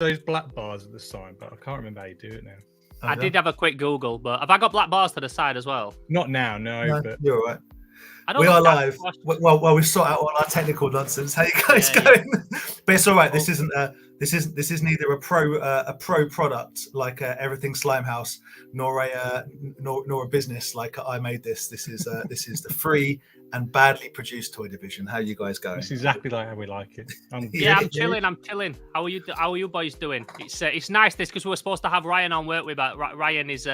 those black bars at the side, but I can't remember how you do it now. I did have a quick Google, but have I got black bars to the side as well? Not now, no. But you're all right. I We don't are know live. Well, we've sorted out all our technical nonsense. How you guys Yeah, going? But it's all right. This isn't. This is neither a pro product like everything Slimehouse, nor a business like I made this. This is the free and badly produced toy division. How are you guys going? It's exactly like how we like it. I'm chilling. How are you boys doing? It's nice this because we were supposed to have Ryan on work with, but Ryan is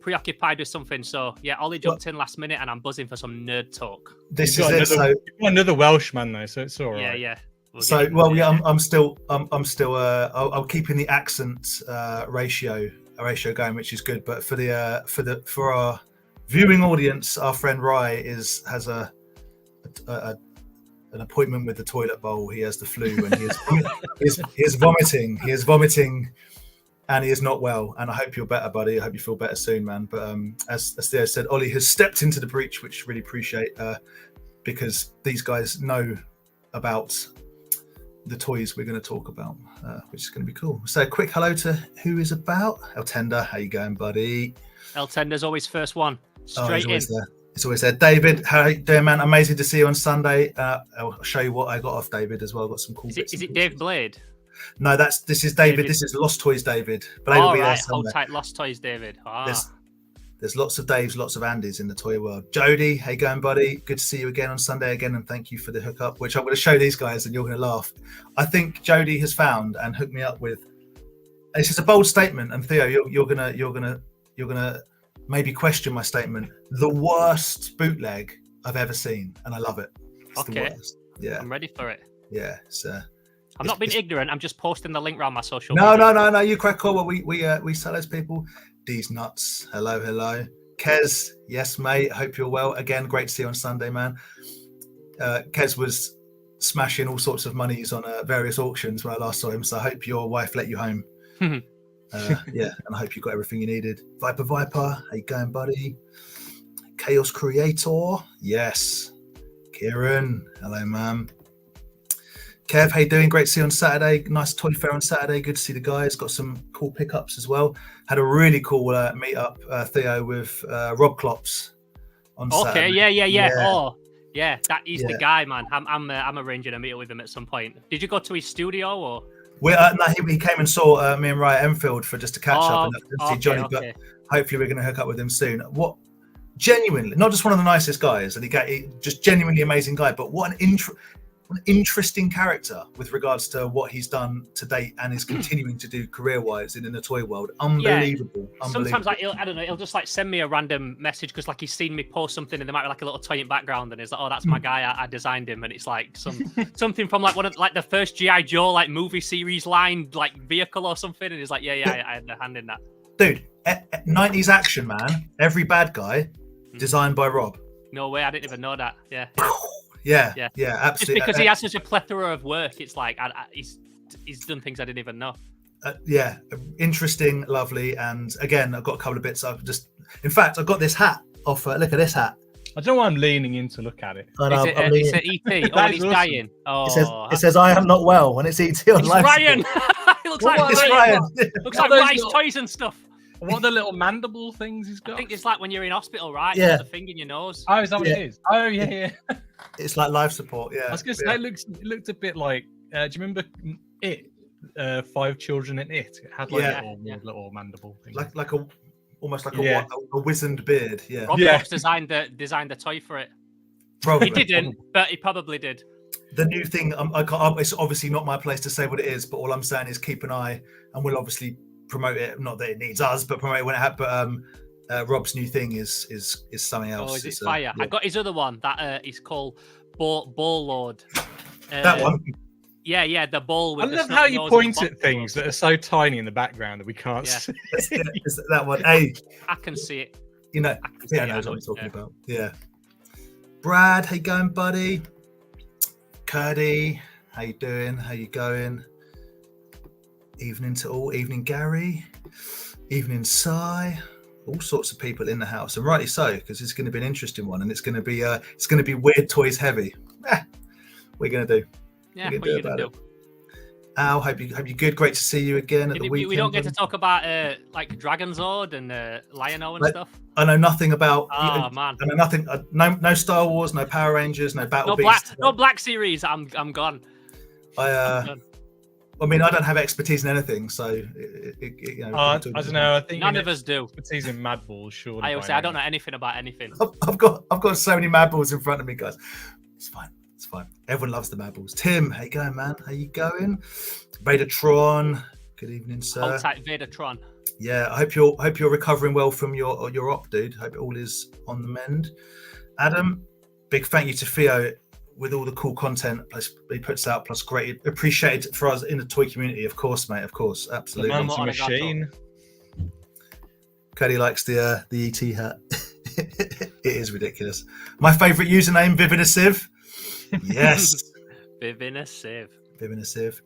preoccupied with something. So yeah, Ollie jumped in last minute, and I'm buzzing for some nerd talk. This is it. So another Welshman though, so it's all right. Yeah. I'm still keeping the accent ratio going, which is good. But for our viewing audience, our friend Rye has an appointment with the toilet bowl. He has the flu, and he is vomiting. He is vomiting, and he is not well. And I hope you're better, buddy. I hope you feel better soon, man. But as Theo said, Ollie has stepped into the breach, which really appreciate because these guys know about the toys we're going to talk about, which is going to be cool. So, a quick hello to who is about. El Tender, how you going, buddy? El Tender's always first one. Straight in. It's always there. David, how you doing, man? Amazing to see you on Sunday. I'll show you what I got off David as well. I've got some cool bits. Is it Dave Blade? No, this is David. This is Lost Toys David. Blade will be there somewhere. Hold tight, Lost Toys David. There's lots of Daves, lots of Andys in the toy world. Jody, how you going, buddy? Good to see you again on Sunday again, and thank you for the hookup, which I'm going to show these guys, and you're going to laugh. I think Jody has found and hooked me up with. This is a bold statement, and Theo, you're gonna maybe question my statement. The worst bootleg I've ever seen, and I love it. It's the worst. Yeah, I'm ready for it. Yeah, I'm not being ignorant. I'm just posting the link around my social media. No. You crack on. Well, we sell those people. These nuts. Hello. Kez, yes, mate. Hope you're well. Again, great to see you on Sunday, man. Kez was smashing all sorts of monies on various auctions when I last saw him. So I hope your wife let you home. Yeah, and I hope you got everything you needed. Viper, how you going, buddy? Chaos Creator, yes. Kieran, hello, man. Kev, how you doing? Great to see you on Saturday. Nice toy fair on Saturday. Good to see the guys. Got some cool pickups as well. Had a really cool meet up, Theo, with Rob Klops on Saturday. Yeah. Oh, yeah, he's the guy, man. I'm arranging a meet with him at some point. Did you go to his studio or? He came and saw me and Ryan Enfield for just a catch up and see Johnny. But hopefully we're going to hook up with him soon. What genuinely, not just one of the nicest guys, and he just genuinely amazing guy, but what an interesting character with regards to what he's done to date and is continuing to do career-wise in the toy world. Unbelievable. Sometimes he'll just like send me a random message because like he's seen me post something and there might be like a little toy in background and he's like, oh, that's my guy, I designed him, and it's like something from like one of like the first G.I. Joe like movie series line like vehicle or something, and he's like, I had a hand in that. Dude, 90s action, man. Every bad guy designed by Rob. No way, I didn't even know that. Yeah, absolutely. Just because he has such a plethora of work, it's like he's done things I didn't even know. Interesting, lovely, and again, I've got a couple of bits. In fact, I've got this hat off. Look at this hat. I don't know why I'm leaning in to look at it. It's an ET. Oh, and he's dying. Oh, it says I am not well, and it's ET on live. Ryan. It looks like Ryan. Looks like Ryan's toys and stuff. What are the little mandible things he's got? I think it's like when you're in hospital, right? Yeah. The thing in your nose. Oh, is that what it is? Oh, yeah. It's like life support, yeah. I was going to say, it looked a bit like, do you remember It? 5 Children in It? It had like little mandible thing. Like almost like a wizened beard, yeah. Rob Fox designed the toy for it. Probably. He didn't, but he probably did. The new thing, it's obviously not my place to say what it is, but all I'm saying is keep an eye, and we'll obviously promote it. Not that it needs us, but promote it when it happens. But Rob's new thing is something else. Oh, is it fire? Yeah. I got his other one that is called Ball Lord. That one. Yeah, the ball. With I love how you point at things that are so tiny in the background that we can't see. It's that one. Hey, I can see it. You know, knows what I'm talking about. Yeah. Brad, how you going, buddy? Cuddy, how you doing? How you going? Evening to all. Evening, Gary. Evening, Cy. All sorts of people in the house, and rightly so, because it's going to be an interesting one, and it's going to be weird toys heavy. We're going to do. Yeah, what are you going to do? Al, hope you're good. Great to see you again at the weekend. We don't get to talk about like Dragon's Zord and Lion-O and stuff. I know nothing about. Oh man, I know nothing. No Star Wars, no Power Rangers, no Battle no Beasts. no Black Series. I'm gone. I mean, I don't have expertise in anything, so I don't know. I think none of us do. Expertise in Mad Balls, sure. I say I don't know anything about anything. I've got so many Mad Balls in front of me, guys. It's fine. It's fine. Everyone loves the Mad Balls. Tim, how you going, man? How you going? Vadertron. Good evening, sir. Hold tight, Vadertron. Yeah, I hope you're recovering well from your op, dude. Hope all is on the mend. Adam, big thank you to Theo with all the cool content he puts out, plus great appreciated for us in the toy community, of course, mate. Of course, absolutely. The man's a machine. Cody likes the ET hat. It is ridiculous. My favourite username, Vivinasiv. Yes. Vivinasiv. Vivinasiv.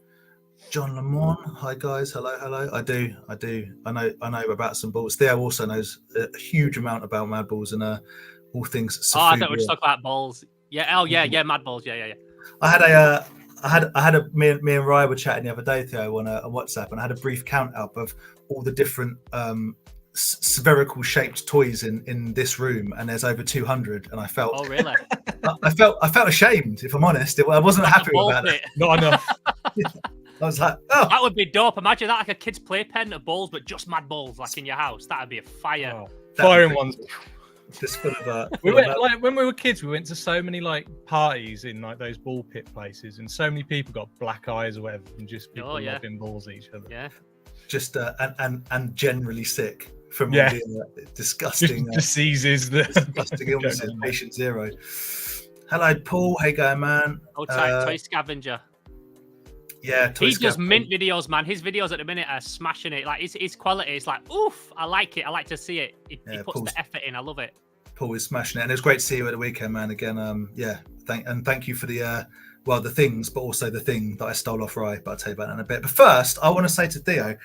John Lamont. Hi guys. Hello. I do. I know about some balls. Theo also knows a huge amount about Mad Balls and all things. I thought we were just talking about balls. Yeah. Oh yeah. Mad Balls. Yeah. I had a me and Ryan were chatting the other day, Theo, on WhatsApp, and I had a brief count up of all the different spherical shaped toys in this room, and there's over 200, and I felt. Oh really? I felt ashamed, if I'm honest. I wasn't happy with that. Not enough. I was like, oh, that would be dope. Imagine that, like a kid's playpen of balls, but just Mad Balls, like in your house. That'd be a fire. Oh, firing ones. Just full of. We went like when we were kids. We went to so many like parties in like those ball pit places, and so many people got black eyes or whatever, and just people loving balls at each other. Yeah. Just and generally sick from all the disgusting diseases, the disgusting illnesses. Patient zero. Hello, Paul. Hey, guy, man. Oh, Toy Scavenger. Yeah, he does mint videos, man. His videos at the minute are smashing it. Like his quality is like, oof, I like it. I like to see it. He puts the effort in. I love it. Paul is smashing it, and it was great to see you at the weekend, man. Again, thank you for the the things, but also the thing that I stole off Rye. But I'll tell you about that in a bit. But first, I want to say to Theo,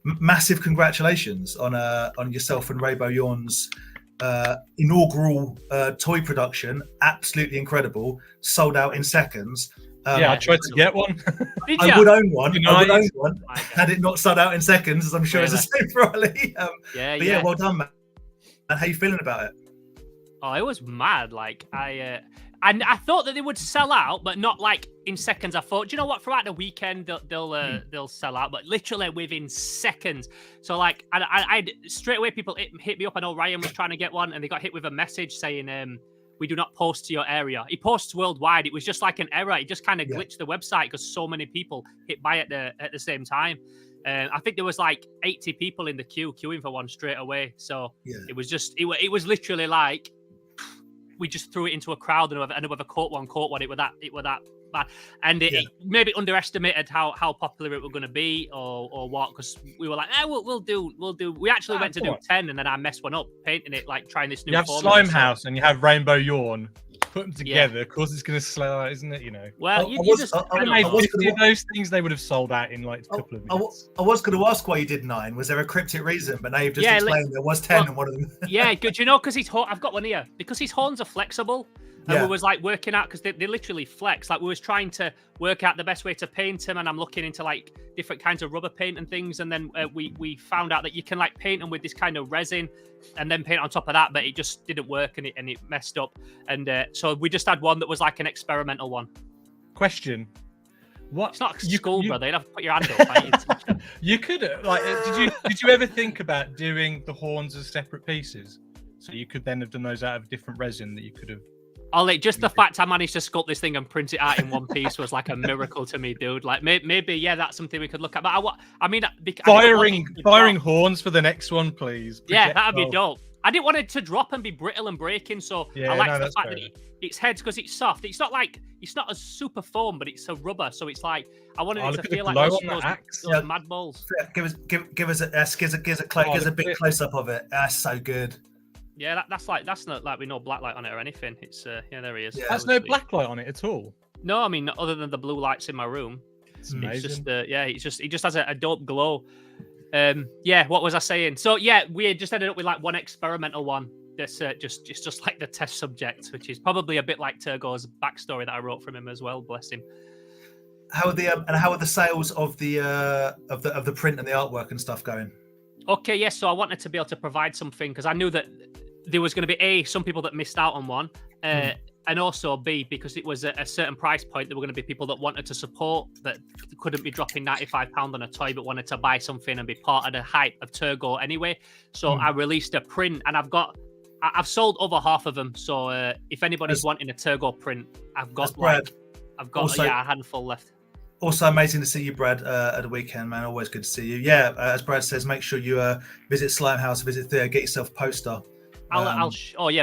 massive congratulations on yourself and Rainbow Yawn's inaugural toy production. Absolutely incredible. Sold out in seconds. I tried to get one. I would own one. Had it not sold out in seconds, as I'm sure it's the same for Ali. But well done, man. And how you feeling about it? Oh, it was mad. Like I thought that they would sell out, but not like in seconds. I thought, do you know what? Throughout the weekend, they'll sell out, but literally within seconds. So like, I straight away people hit me up. I know Ryan was trying to get one, and they got hit with a message saying, "We do not post to your area." He posts worldwide. It was just like an error. It just kind of glitched the website because so many people hit buy at the same time. I think there was like 80 people in the queuing for one straight away. So it was just it was literally like we just threw it into a crowd and whoever caught one. It was that bad, and it maybe underestimated how popular it was going to be or what, because we were like, we'll do. We actually went to do 10, and then I messed one up painting it, like trying this new. You have Slimehouse and you have Rainbow Yawn. Put them together, of course it's going to slow out, isn't it? You know. Well, those things they would have sold out in like a couple of minutes. I was going to ask why you did 9. Was there a cryptic reason? But now you've just explained there was 10 and one of them. Yeah, good. You know, because I've got one here because his horns are flexible. And we was like working out, because they literally flex. Like we was trying to work out the best way to paint them, and I'm looking into like different kinds of rubber paint and things. And then we found out that you can like paint them with this kind of resin, and then paint on top of that. But it just didn't work, and it messed up. And so we just had one that was like an experimental one. Question: What? It's not school, brother. You'd have to put your hand up. You could like. Did you ever think about doing the horns as separate pieces? So you could then have done those out of different resin that you could have. Ollie, just the fact I managed to sculpt this thing and print it out in one piece was like a miracle to me, dude. Like maybe that's something we could look at. But I mean, firing horns for the next one, please. Yeah, that'd be dope. I didn't want it to drop and be brittle and breaking, so I like the fact that its heads, because it's soft. It's not a super foam, but it's a rubber, so it's like I wanted it to feel like those Mad Balls. Give us a big close up of it. That's so good. Yeah, that's not like we know blacklight on it or anything. It's there he is. There's no blacklight on it at all. No, I mean other than the blue lights in my room. It's just he just has a dope glow. What was I saying? So we just ended up with like one experimental one that's just like the test subject, which is probably a bit like Turgo's backstory that I wrote from him as well. Bless him. How are the sales of the print and the artwork and stuff going? Okay, yes. So I wanted to be able to provide something because I knew that there was going to be some people that missed out on one, and also B, because it was a certain price point, there were going to be people that wanted to support that couldn't be dropping £95 on a toy, but wanted to buy something and be part of the hype of Turgo anyway. So I released a print, and I've sold over half of them. So if anybody's wanting a Turgo print, I've got also, a handful left. Also amazing to see you, Brad, at the weekend, man. Always good to see you. Yeah, as Brad says, make sure you visit Slimehouse, visit Theo, get yourself a poster.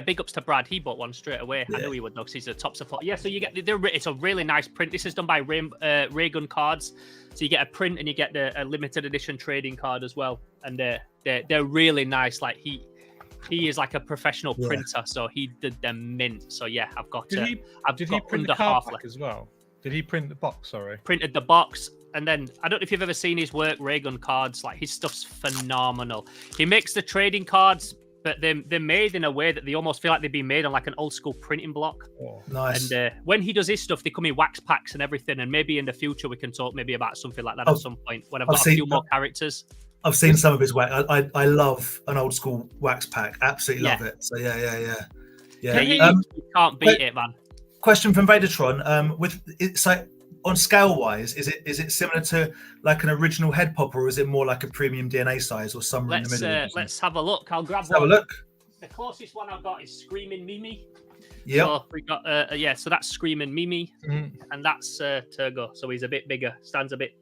Big ups to Brad. He bought one straight away. Yeah. I knew he would, though, because he's a top supporter. Yeah, so you get it's a really nice print. This is done by Ray Gun Cards. So you get a print and you get a limited edition trading card as well, and they're really nice. Like he is like a professional printer, so he did them mint. So yeah, I've got. Did he print the card back as well? Did he print the box? Sorry. Printed the box. And then, I don't know if you've ever seen his work, Ray Gun Cards. Like, his stuff's phenomenal. He makes the trading cards, but they're made in a way that they almost feel like they've been made on like an old school printing block. Oh, nice. And when he does his stuff, they come in wax packs and everything. And maybe in the future, we can talk maybe about something like that at some point when I've got a few more characters. I've seen some of his work. I love an old school wax pack. Absolutely love it. So yeah. You can't beat it, man. Question from Vadertron. On scale wise, is it similar to like an original head popper, or is it more like a premium DNA size or somewhere in the middle? Let's have a look. I'll grab one. Have a look. The closest one I've got is Screaming Mimi. Yeah. So we got so that's Screaming Mimi, and that's Turgo. So he's a bit bigger, stands a bit.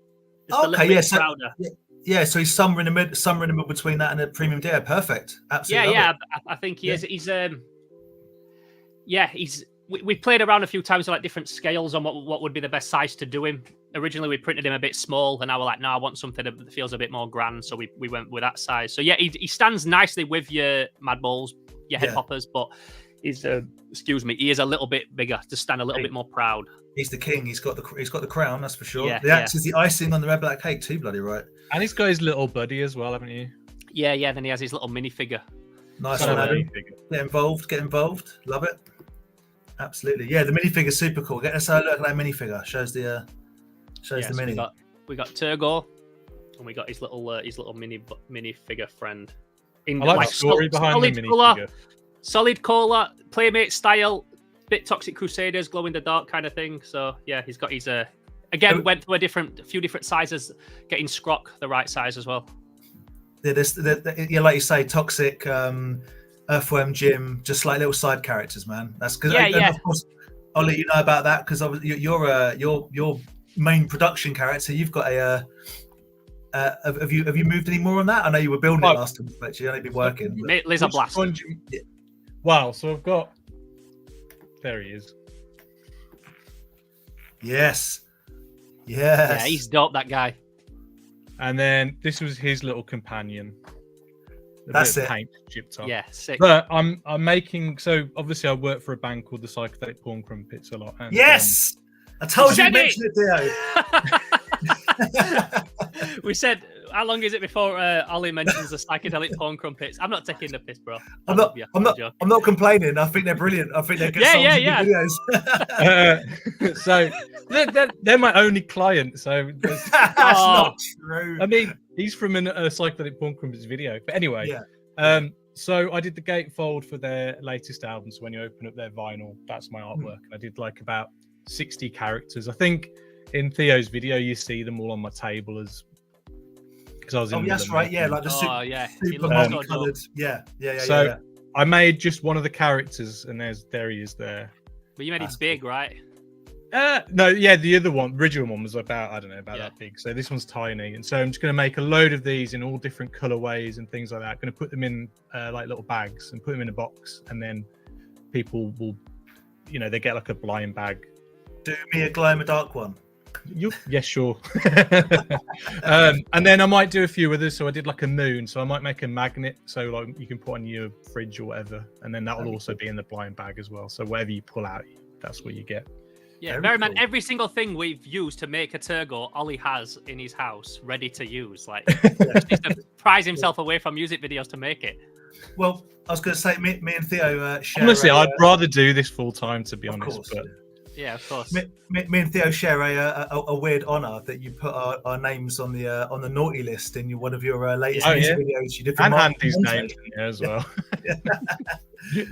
Prouder. Yeah, so he's somewhere in the middle between that and a premium DNA. Perfect. Absolutely. I think he is. He's. We played around a few times with like different scales on what would be the best size to do him. Originally, we printed him a bit small, and now we're like, no, I want something that feels a bit more grand. So we went with that size. So yeah, he stands nicely with your Mad Balls, your head poppers, but he's he is a little bit bigger to stand a little bit more proud. He's the king. He's got the crown, that's for sure. Yeah, the axe is the icing on the red black cake too. Bloody right. And he's got his little buddy as well, haven't you? Yeah. Then he has his little minifigure. Nice one, Adam. Get involved. Love it. Absolutely, yeah. The minifigure's super cool. Get us a look at that minifigure. Shows the mini. We got Turgo, and we got his little minifigure friend. I like the story behind the minifigure. Solid color, Playmate style, bit Toxic Crusaders, glow in the dark kind of thing. So yeah, he's got his went through a few different sizes, getting Scrock the right size as well. Yeah, like you say, Toxic. Earthworm Jim, just like little side characters, man. That's because of course I'll let you know about that because your main production character. You've got have you moved any more on that? I know you were building it last time, but you only been working. Laser Blast. Wow, so I've got. There he is. Yes. Yeah, he's dope, that guy. And then this was his little companion. That's it. Paint chipped off. Yeah, sick. But I'm making obviously I work for a band called the Psychedelic Porn Crumpets a lot. And, yes, I told you to mention it, Theo. We said, how long is it before Ollie mentions the Psychedelic Porn Crumpets? I'm not taking the piss, bro. I'm not complaining. I think they're brilliant. I think they're good videos. So they're my only client. So that's not true. I mean, he's from a Psychedelic Porn Crumpets video. But anyway, so I did the gatefold for their latest album. So when you open up their vinyl, that's my artwork. And I did like about 60 characters. I think in Theo's video, you see them all on my table as. I was that's right. Yeah, like the super multicolored. Yeah. So I made just one of the characters, and there he is there. But you made it big, right? No, yeah, the other one, original one was about that big. So this one's tiny, and so I'm just going to make a load of these in all different colorways and things like that. I'm going to put them in like little bags and put them in a box, and then people will, they get like a blind bag. Do me a glow in the dark one. Yeah, sure. And then I might do a few others. So I did like a moon. So I might make a magnet, so like you can put on your fridge or whatever, and then that will also be in the blind bag as well. So whatever you pull out, that's what you get. Yeah, Merryman, cool. Every single thing we've used to make a Turgo, Ollie has in his house ready to use. Like, he to prize himself away from music videos to make it. Well, I was going to say, me and Theo share. Honestly, I'd rather do this full time, to be honest. Course. But Yeah, of course. Me and Theo share a weird honour that you put our names on the naughty list in one of your latest music videos you did for and Mark Andy's Monte. name in there as well.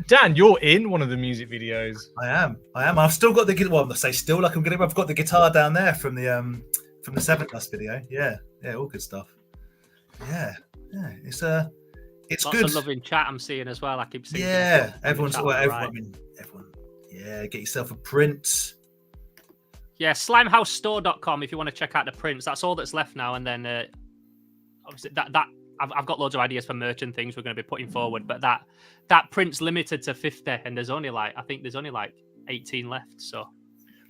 Dan, you're in one of the music videos. I am. I've still got the guitar. Well, I'm gonna say still. Like I've got the guitar down there from the Seven Dust video. Yeah, all good stuff. Yeah. It's Lots good. of love in chat I'm seeing as well. I keep seeing. Yeah, everyone. Yeah, get yourself a print. Yeah, slimehousestore.com if you want to check out the prints. That's all that's left now. And then obviously that I've got loads of ideas for merch and things we're going to be putting forward, but that print's limited to 50, and there's only like 18 left. So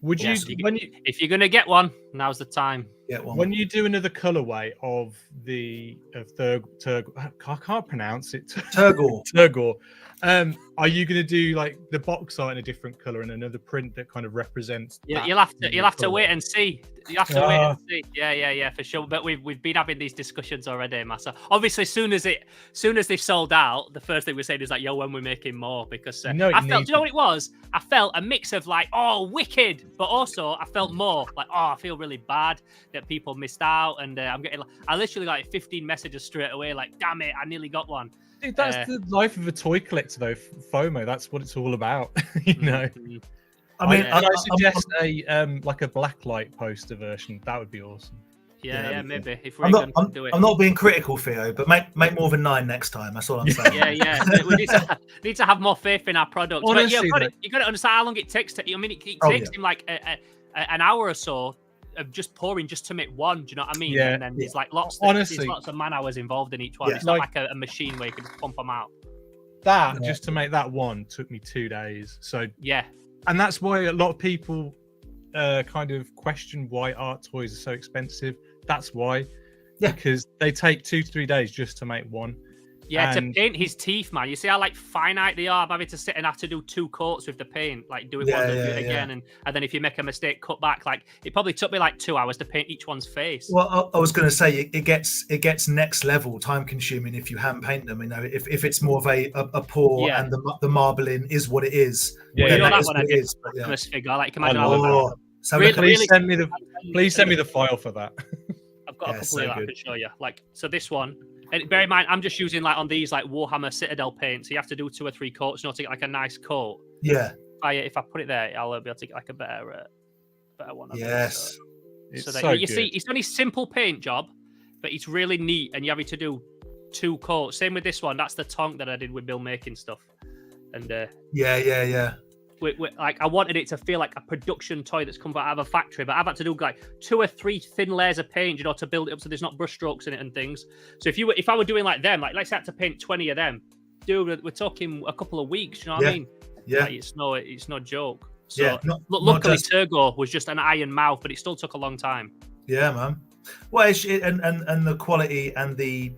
would you, if you're going to get one, now's the time. Get one. When you do another colorway of Turgo, I can't pronounce it. Turgore. Turgore. Are you going to do like the box art in a different color and another print that kind of represents? Yeah, you'll have to wait and see. You have to wait and see. Yeah, for sure. But we've been having these discussions already, Massa. Obviously, soon as they sold out, the first thing we said is like, "Yo, when we're making more?" Because I felt, you know what it was? I felt a mix of like, "Oh, wicked," but also I felt more like, "Oh, I feel really bad that people missed out," and I literally got 15 messages straight away, like, "Damn it, I nearly got one." Dude, that's the life of a toy collector, though. FOMO. That's what it's all about, you know. I mean, I suggest a blacklight poster version. That would be awesome. Yeah, maybe. If I'm do it. not being critical, Theo, but make more than 9 next time. That's all I'm saying. Yeah. We need to have more faith in our product. Honestly, but you got to understand how long it takes to. I mean, it takes him like an hour or so of just pouring just to make one. Do you know what I mean? Yeah. And then there's like lots of man hours involved in each one. Yeah. It's not like a machine where you can just pump them out. Just to make that one took me 2 days. So yeah. And that's why a lot of people kind of question why art toys are so expensive. That's why. Yeah. Because they take 2 to 3 days just to make one. Yeah, to paint his teeth, man. You see how like finite they are? I'm having to sit and have to do 2 coats with the paint, like do it once and do it again. And then if you make a mistake, cut back. Like it probably took me like 2 hours to paint each one's face. Well, I was going to say it gets next level time consuming if you hand paint them. You know, if it's more of a pour and the marbling is what it is. Yeah, then you know that that is one what I it did. is. But yeah. Figure. Like, imagine please send me the file for that. I've got a couple that I can show you. Like, so this one. And bear in mind, I'm just using like on these like Warhammer Citadel paint, so you have to do 2 or 3 coats, to get like a nice coat. Yeah. If I put it there, I'll be able to get like a better one. Yes. You see, it's only simple paint job, but it's really neat, and you're having to do 2 coats. Same with this one. That's the tonk that I did with Bill making stuff, and yeah. Like I wanted it to feel like a production toy that's come out of a factory, but I've had to do like 2 or 3 thin layers of paint, to build it up so there's not brush strokes in it and things. So if I were doing like them, like let's say I had to paint 20 of them, dude, we're talking a couple of weeks. You know what I mean? Yeah. Like, it's no joke. So luckily, Turgo was just an iron mouth, but it still took a long time. Yeah, man. Well, and the quality and the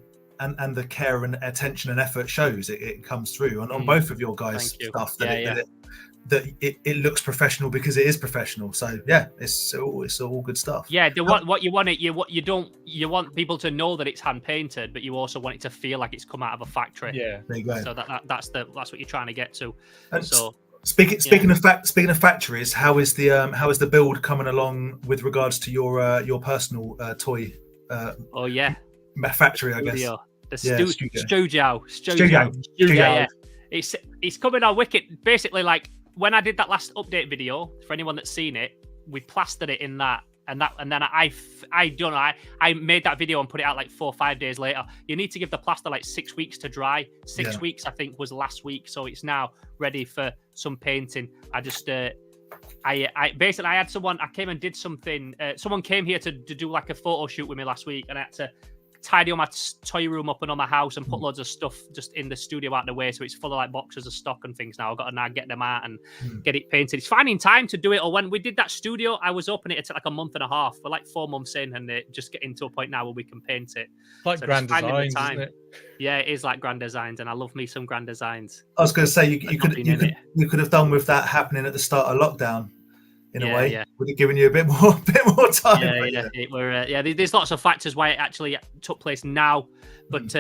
care and attention and effort shows it comes through on both of your guys' stuff. That it looks professional because it is professional. So yeah, it's all good stuff. Yeah, what you want you want people to know that it's hand painted, but you also want it to feel like it's come out of a factory. Yeah, there you go. So that's what you're trying to get to. And so speaking of factories, how is the build coming along with regards to your personal toy? Factory, I guess. Studio. Yeah. It's coming on wicked. Basically, like when I did that last update video, for anyone that's seen it, we plastered it in that, and then I don't know. I made that video and put it out like 4 or 5 days later. You need to give the plaster like 6 weeks to dry. 6 weeks, I think, was last week, so it's now ready for some painting. I just I had someone. I came and did something. Someone came here to do like a photo shoot with me last week, and I had to tidy all my toy room up and on my house and put loads of stuff just in the studio out of the way, so it's full of like boxes of stock and things now. I've got to now get them out and get it painted. It's finding time to do it. Or when we did that studio, I was opening it like a month and a half. We're like 4 months in, and it just getting to a point now where we can paint it. Like so Grand Designs, isn't it? Yeah, it is like Grand Designs, and I love me some Grand Designs. I was going to say you could have done with that happening at the start of lockdown. In a way, would have given you a bit more time. There's lots of factors why it actually took place now, but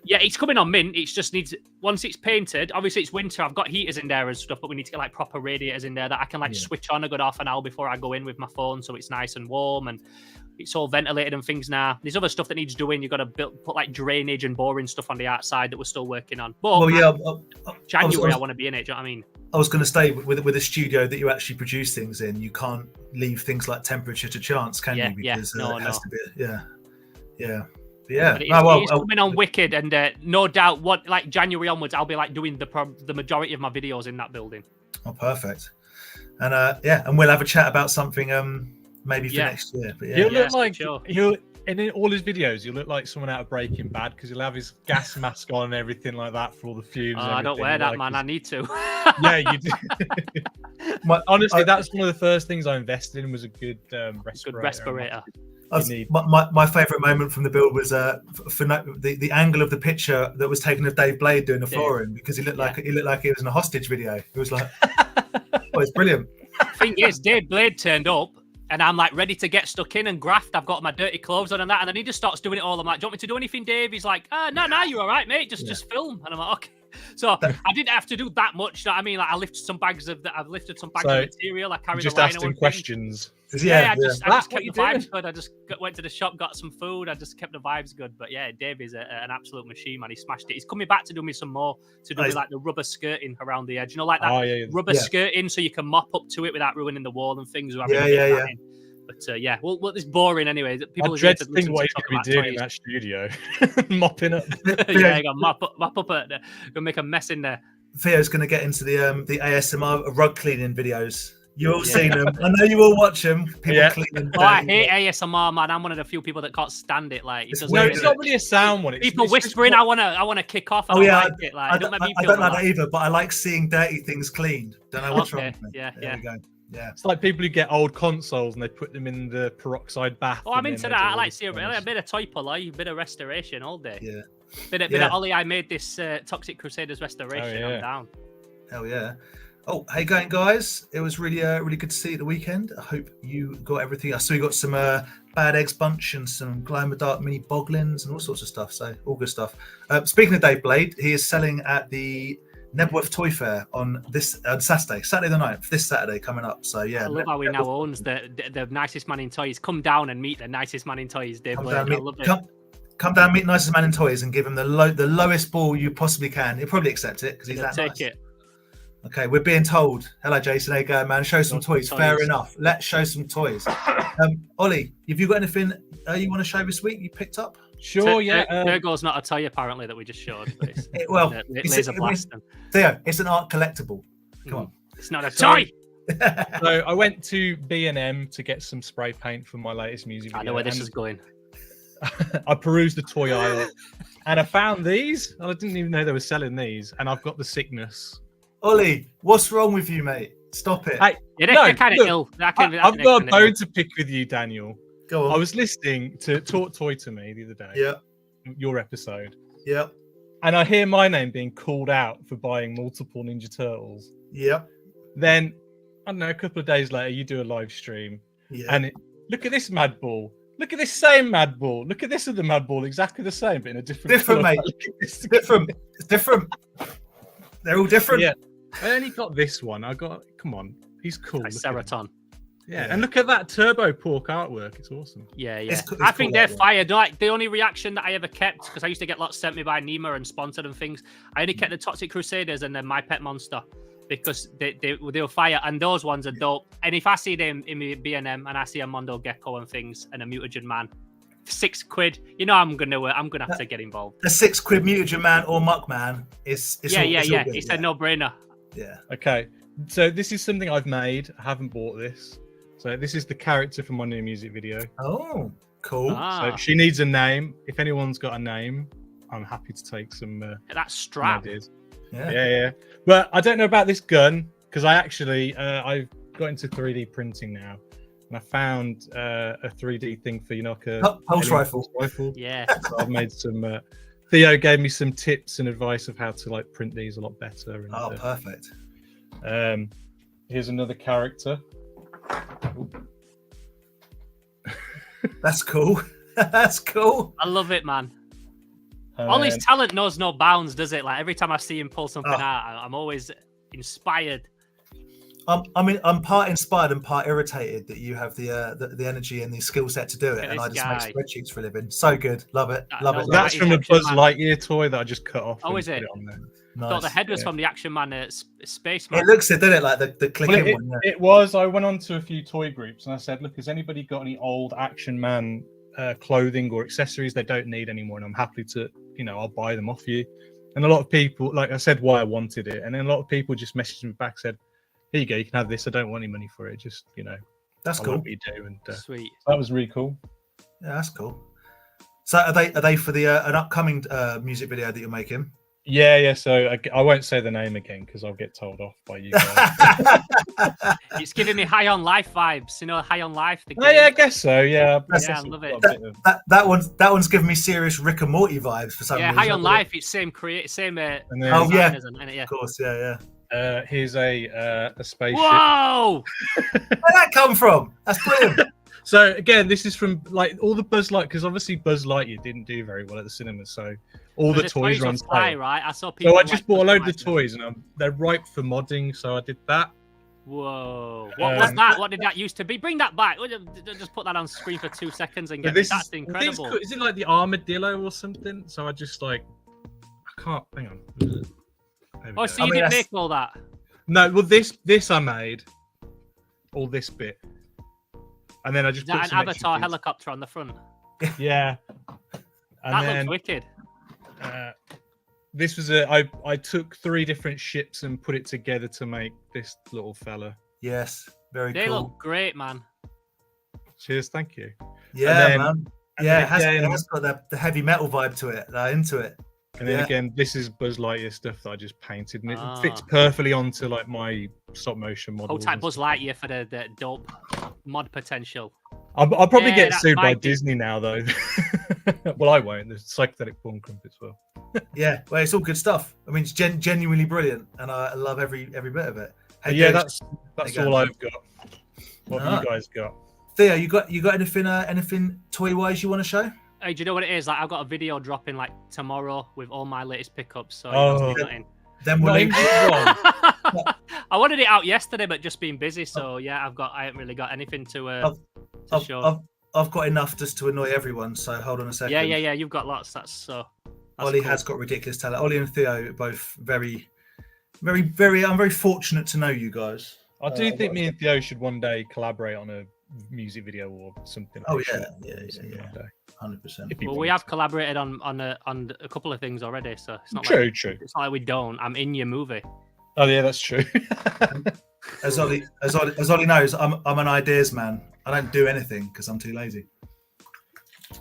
Yeah, it's coming on mint. It just needs, once it's painted, obviously it's winter. I've got heaters in there and stuff, but we need to get like proper radiators in there that I can like switch on a good half an hour before I go in with my phone, so it's nice and warm and it's all ventilated and things now. There's other stuff that needs doing. You've got to put like drainage and boring stuff on the outside that we're still working on. But January, I want to be in it. Do you know what I mean? I was going to say, with a studio that you actually produce things in, you can't leave things like temperature to chance, can you? Because it has to be, yeah. But it's coming on wicked, and no doubt, like January onwards, I'll be like doing the majority of my videos in that building. Oh, perfect. And and we'll have a chat about something maybe for next year. But you look like and in all his videos, you look like someone out of Breaking Bad because he'll have his gas mask on and everything like that for all the fumes. I don't wear that, man. I need to. Yeah, you do. Honestly, that's one of the first things I invested in was a good respirator. Good respirator. My favourite moment from the build was the angle of the picture that was taken of Dave Blade doing the flooring, because he looked like he was in a hostage video. It was like, it's brilliant. Thing is, Dave Blade turned up, and I'm like ready to get stuck in and graft. I've got my dirty clothes on and that, and then he just starts doing it all. I'm like, "Do you want me to do anything, Dave?" He's like, "No, you're all right, mate. Just film." And I'm like, "Okay." So I didn't have to do that much. You know what I mean? Like I've lifted some bags of material. I carried just the asked him questions. I just kept the vibes good. I just went to the shop, got some food. I just kept the vibes good. But yeah, Dave is an absolute machine, man. He smashed it. He's coming back to do me some more, to do me like the rubber skirting around the edge. You know, like that rubber skirting, so you can mop up to it without ruining the wall and things. But well, it's boring anyway. People I dread to think what he's going to be doing in that studio, mopping up. You got mop up gonna make a mess in there. Theo's going to get into the ASMR rug cleaning videos. You've all seen them. I know you all watch them. People cleaning. I hate ASMR, man. I'm one of the few people that can't stand it. Like, it's not really a sound one. People whispering. I want to kick off. I don't like that either. But I like seeing dirty things cleaned. Don't know what's wrong with me. There we go. Yeah, it's like people who get old consoles and they put them in the peroxide bath. Oh, I'm into that. I like to see a bit of toy polish, a bit of restoration all day. Yeah. Bit of Ollie, I made this Toxic Crusaders restoration. I'm down. Hell yeah. Oh, hey going guys. It was really good to see you at the weekend. I hope you got everything. I saw you got some Bad Eggs Bunch and some Glow in the Dark mini boglins and all sorts of stuff. So all good stuff. Speaking of Dave Blade, he is selling at the Nebworth Toy Fair on this Saturday the 9th, this Saturday coming up. So yeah, I love how he now owns the nicest man in toys. Come down and meet the nicest man in toys, Dave Blade. Come down, meet nicest man in toys, and give him the lowest ball you possibly can. He'll probably accept it because he's that nice. Take it. Okay, we're being told. Hello, Jason. There you go, man. Show some toys. Fair enough. Let's show some toys. Ollie, have you got anything you want to show this week? You picked up? Sure, Turgo's not a toy apparently that we just showed. But it's Theo, it's an art collectible. Come on, it's not a toy. So I went to B&M to get some spray paint for my latest music video. I know where this is going. I perused the toy aisle and I found these. I didn't even know they were selling these, and I've got the sickness. Ollie, what's wrong with you, mate? Stop it. You're kind of ill. I've got a bone to pick with you, Daniel. Go on. I was listening to Talk Toy to Me the other day. Yeah. Your episode. Yeah. And I hear my name being called out for buying multiple Ninja Turtles. Yeah. Then, I don't know, a couple of days later, you do a live stream. Yeah. And look at this Mad Ball. Look at this same Mad Ball. Look at this other Mad Ball, exactly the same, but in a different color. Mate. It's different. They're all different. Yeah. I only got this one. Come on. He's cool. Like Ceraton. Yeah, and look at that Turbo Pork artwork. It's awesome. Yeah. I think they're fired. Like the only reaction that I ever kept, because I used to get lots sent me by Nima and sponsored and things. I only kept the Toxic Crusaders and then My Pet Monster because they were fire, and those ones are dope. And if I see them in B&M and I see a Mondo Gecko and things and a Mutagen Man, £6, you know I'm gonna have to get involved. The £6 Mutagen Man or Muck Man is It's a no-brainer. Yeah. Okay. So this is something I've made. I haven't bought this. So this is the character from my new music video. Oh, cool. So she needs a name. If anyone's got a name, I'm happy to take some that strap. Ideas. Yeah. But I don't know about this gun because I actually I've got into 3D printing now, and I found a 3D thing for like a pulse rifle. Yeah. So I've made some. Theo gave me some tips and advice of how to like print these a lot better. And, perfect. Here's another character. That's cool. That's cool. I love it, man. Ollie's talent knows no bounds, does it? Like every time I see him pull something out, I'm always inspired. I'm part inspired and part irritated that you have the energy and the skill set to do it, and I just make spreadsheets for a living. So good, love it, love it. That's from the Buzz Lightyear toy that I just cut off. Oh, is it? Nice. Thought the head was from the Action Man Space Man. It looks it, doesn't it? Like the clicking one. Yeah. It was. I went on to a few toy groups and I said, look, has anybody got any old Action Man clothing or accessories they don't need anymore? And I'm happy to, I'll buy them off you. And a lot of people, like I said, why I wanted it. And then a lot of people just messaged me back, said, here you go, you can have this. I don't want any money for it. Just, that's cool. What you do. And sweet. That was really cool. Yeah, that's cool. So are they for the an upcoming music video that you're making? Yeah. So I won't say the name again because I'll get told off by you guys. It's giving me High on Life vibes. High on Life. Oh, yeah, I guess so. Yeah, I love it. That one's giving me serious Rick and Morty vibes for some reason. Yeah, High on Life. It's same same. Of course, yeah. Here's a spaceship. Whoa! Where'd that come from? That's brilliant. So again, this is from like all the Buzz Lightyear, because obviously Buzz Lightyear didn't do very well at the cinema, so all the toys are on sale. Right? I saw people. So I just bought a load of the toys, and they're ripe for modding. So I did that. Whoa! What was that? What did that used to be? Bring that back. Just put that on screen for 2 seconds and get that's incredible. Is it like the armadillo or something? So I just I can't. Hang on. Oh, so you didn't make all that? No, well, this I made, all this bit, and then I just put an Avatar helicopter on the front. Yeah, that looks wicked. This was I took 3 different ships and put it together to make this little fella. Yes, very cool. They look great, man. Cheers, thank you. Yeah, man. Yeah, it has got the heavy metal vibe to it. Into it. And then again, this is Buzz Lightyear stuff that I just painted, and it fits perfectly onto like my stop motion model. Hold tight, Buzz Lightyear for the dope mod potential. I'll probably get sued by Disney now, though. Well, I won't. There's psychedelic porn as well. Yeah, well, it's all good stuff. I mean, it's genuinely brilliant, and I love every bit of it. Hey, yeah, that's all I've got. What have you guys got? Theo, you got anything toy wise you want to show? Hey, do you know what it is? Like, I've got a video dropping like tomorrow with all my latest pickups. So then we'll link I wanted it out yesterday, but just been busy. So yeah, I haven't really got anything to show. I've got enough just to annoy everyone. So hold on a second. Yeah. You've got lots. That's Ollie has got ridiculous talent. Ollie and Theo are both very, very, very. I'm very fortunate to know you guys. I do think me and Theo should one day collaborate on a music video or something. Oh yeah. 100%. Well, we have collaborated on a couple of things already, so it's not true. It's not like we don't. I'm in your movie. Oh yeah, that's true. as Ollie knows, I'm an ideas man. I don't do anything because I'm too lazy.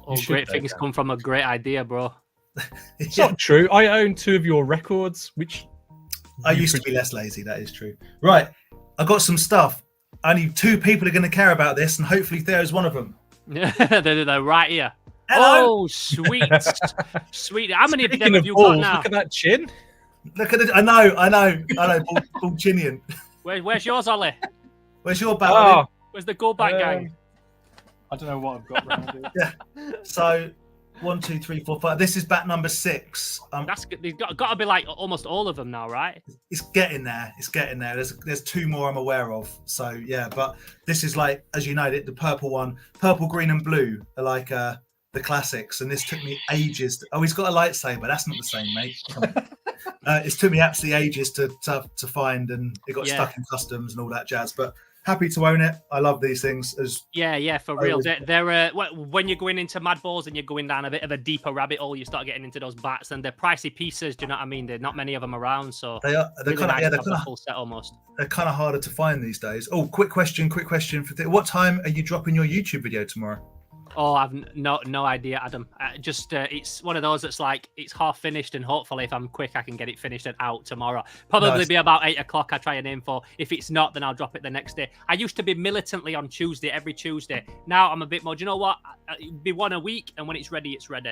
All great things come from a great idea, bro. It's not true. I own 2 of your records, which I used to be less lazy. That is true. Right, I got some stuff. Only 2 people are going to care about this, and hopefully Theo's one of them. They're right here. Hello. Oh, sweet, sweet. How many of them have you got now? Look at that chin. Look at it. I know. Bull chinian. Where's yours, Ollie? Where's your bat? Where's the go back gang? I don't know what I've got around here. Yeah. So 1, 2, 3, 4, 5. This is bat number 6. That's good. They've got to be like almost all of them now, right? It's getting there. There's 2 more I'm aware of. So yeah, but this is like, as you know, the purple one, purple, green, and blue are like the classics. And this took me ages. He's got a lightsaber. That's not the same, mate. It's took me absolutely ages to find, and it got stuck in customs and all that jazz. But happy to own it. I love these things. Yeah, for real. They're when you're going into Mad Balls and you're going down a bit of a deeper rabbit hole, you start getting into those bats, and they're pricey pieces. Do you know what I mean? There's not many of them around, so they're really kind of full set almost. They're kind of harder to find these days. Oh, quick question for what time are you dropping your YouTube video tomorrow? Oh, I've no idea, Adam. It's one of those that's like it's half finished, and hopefully, if I'm quick, I can get it finished and out tomorrow. Probably be about 8 o'clock. I try and aim for. If it's not, then I'll drop it the next day. I used to be militantly on Tuesday, every Tuesday. Now I'm a bit more. Do you know what? It'd be one a week, and when it's ready, it's ready.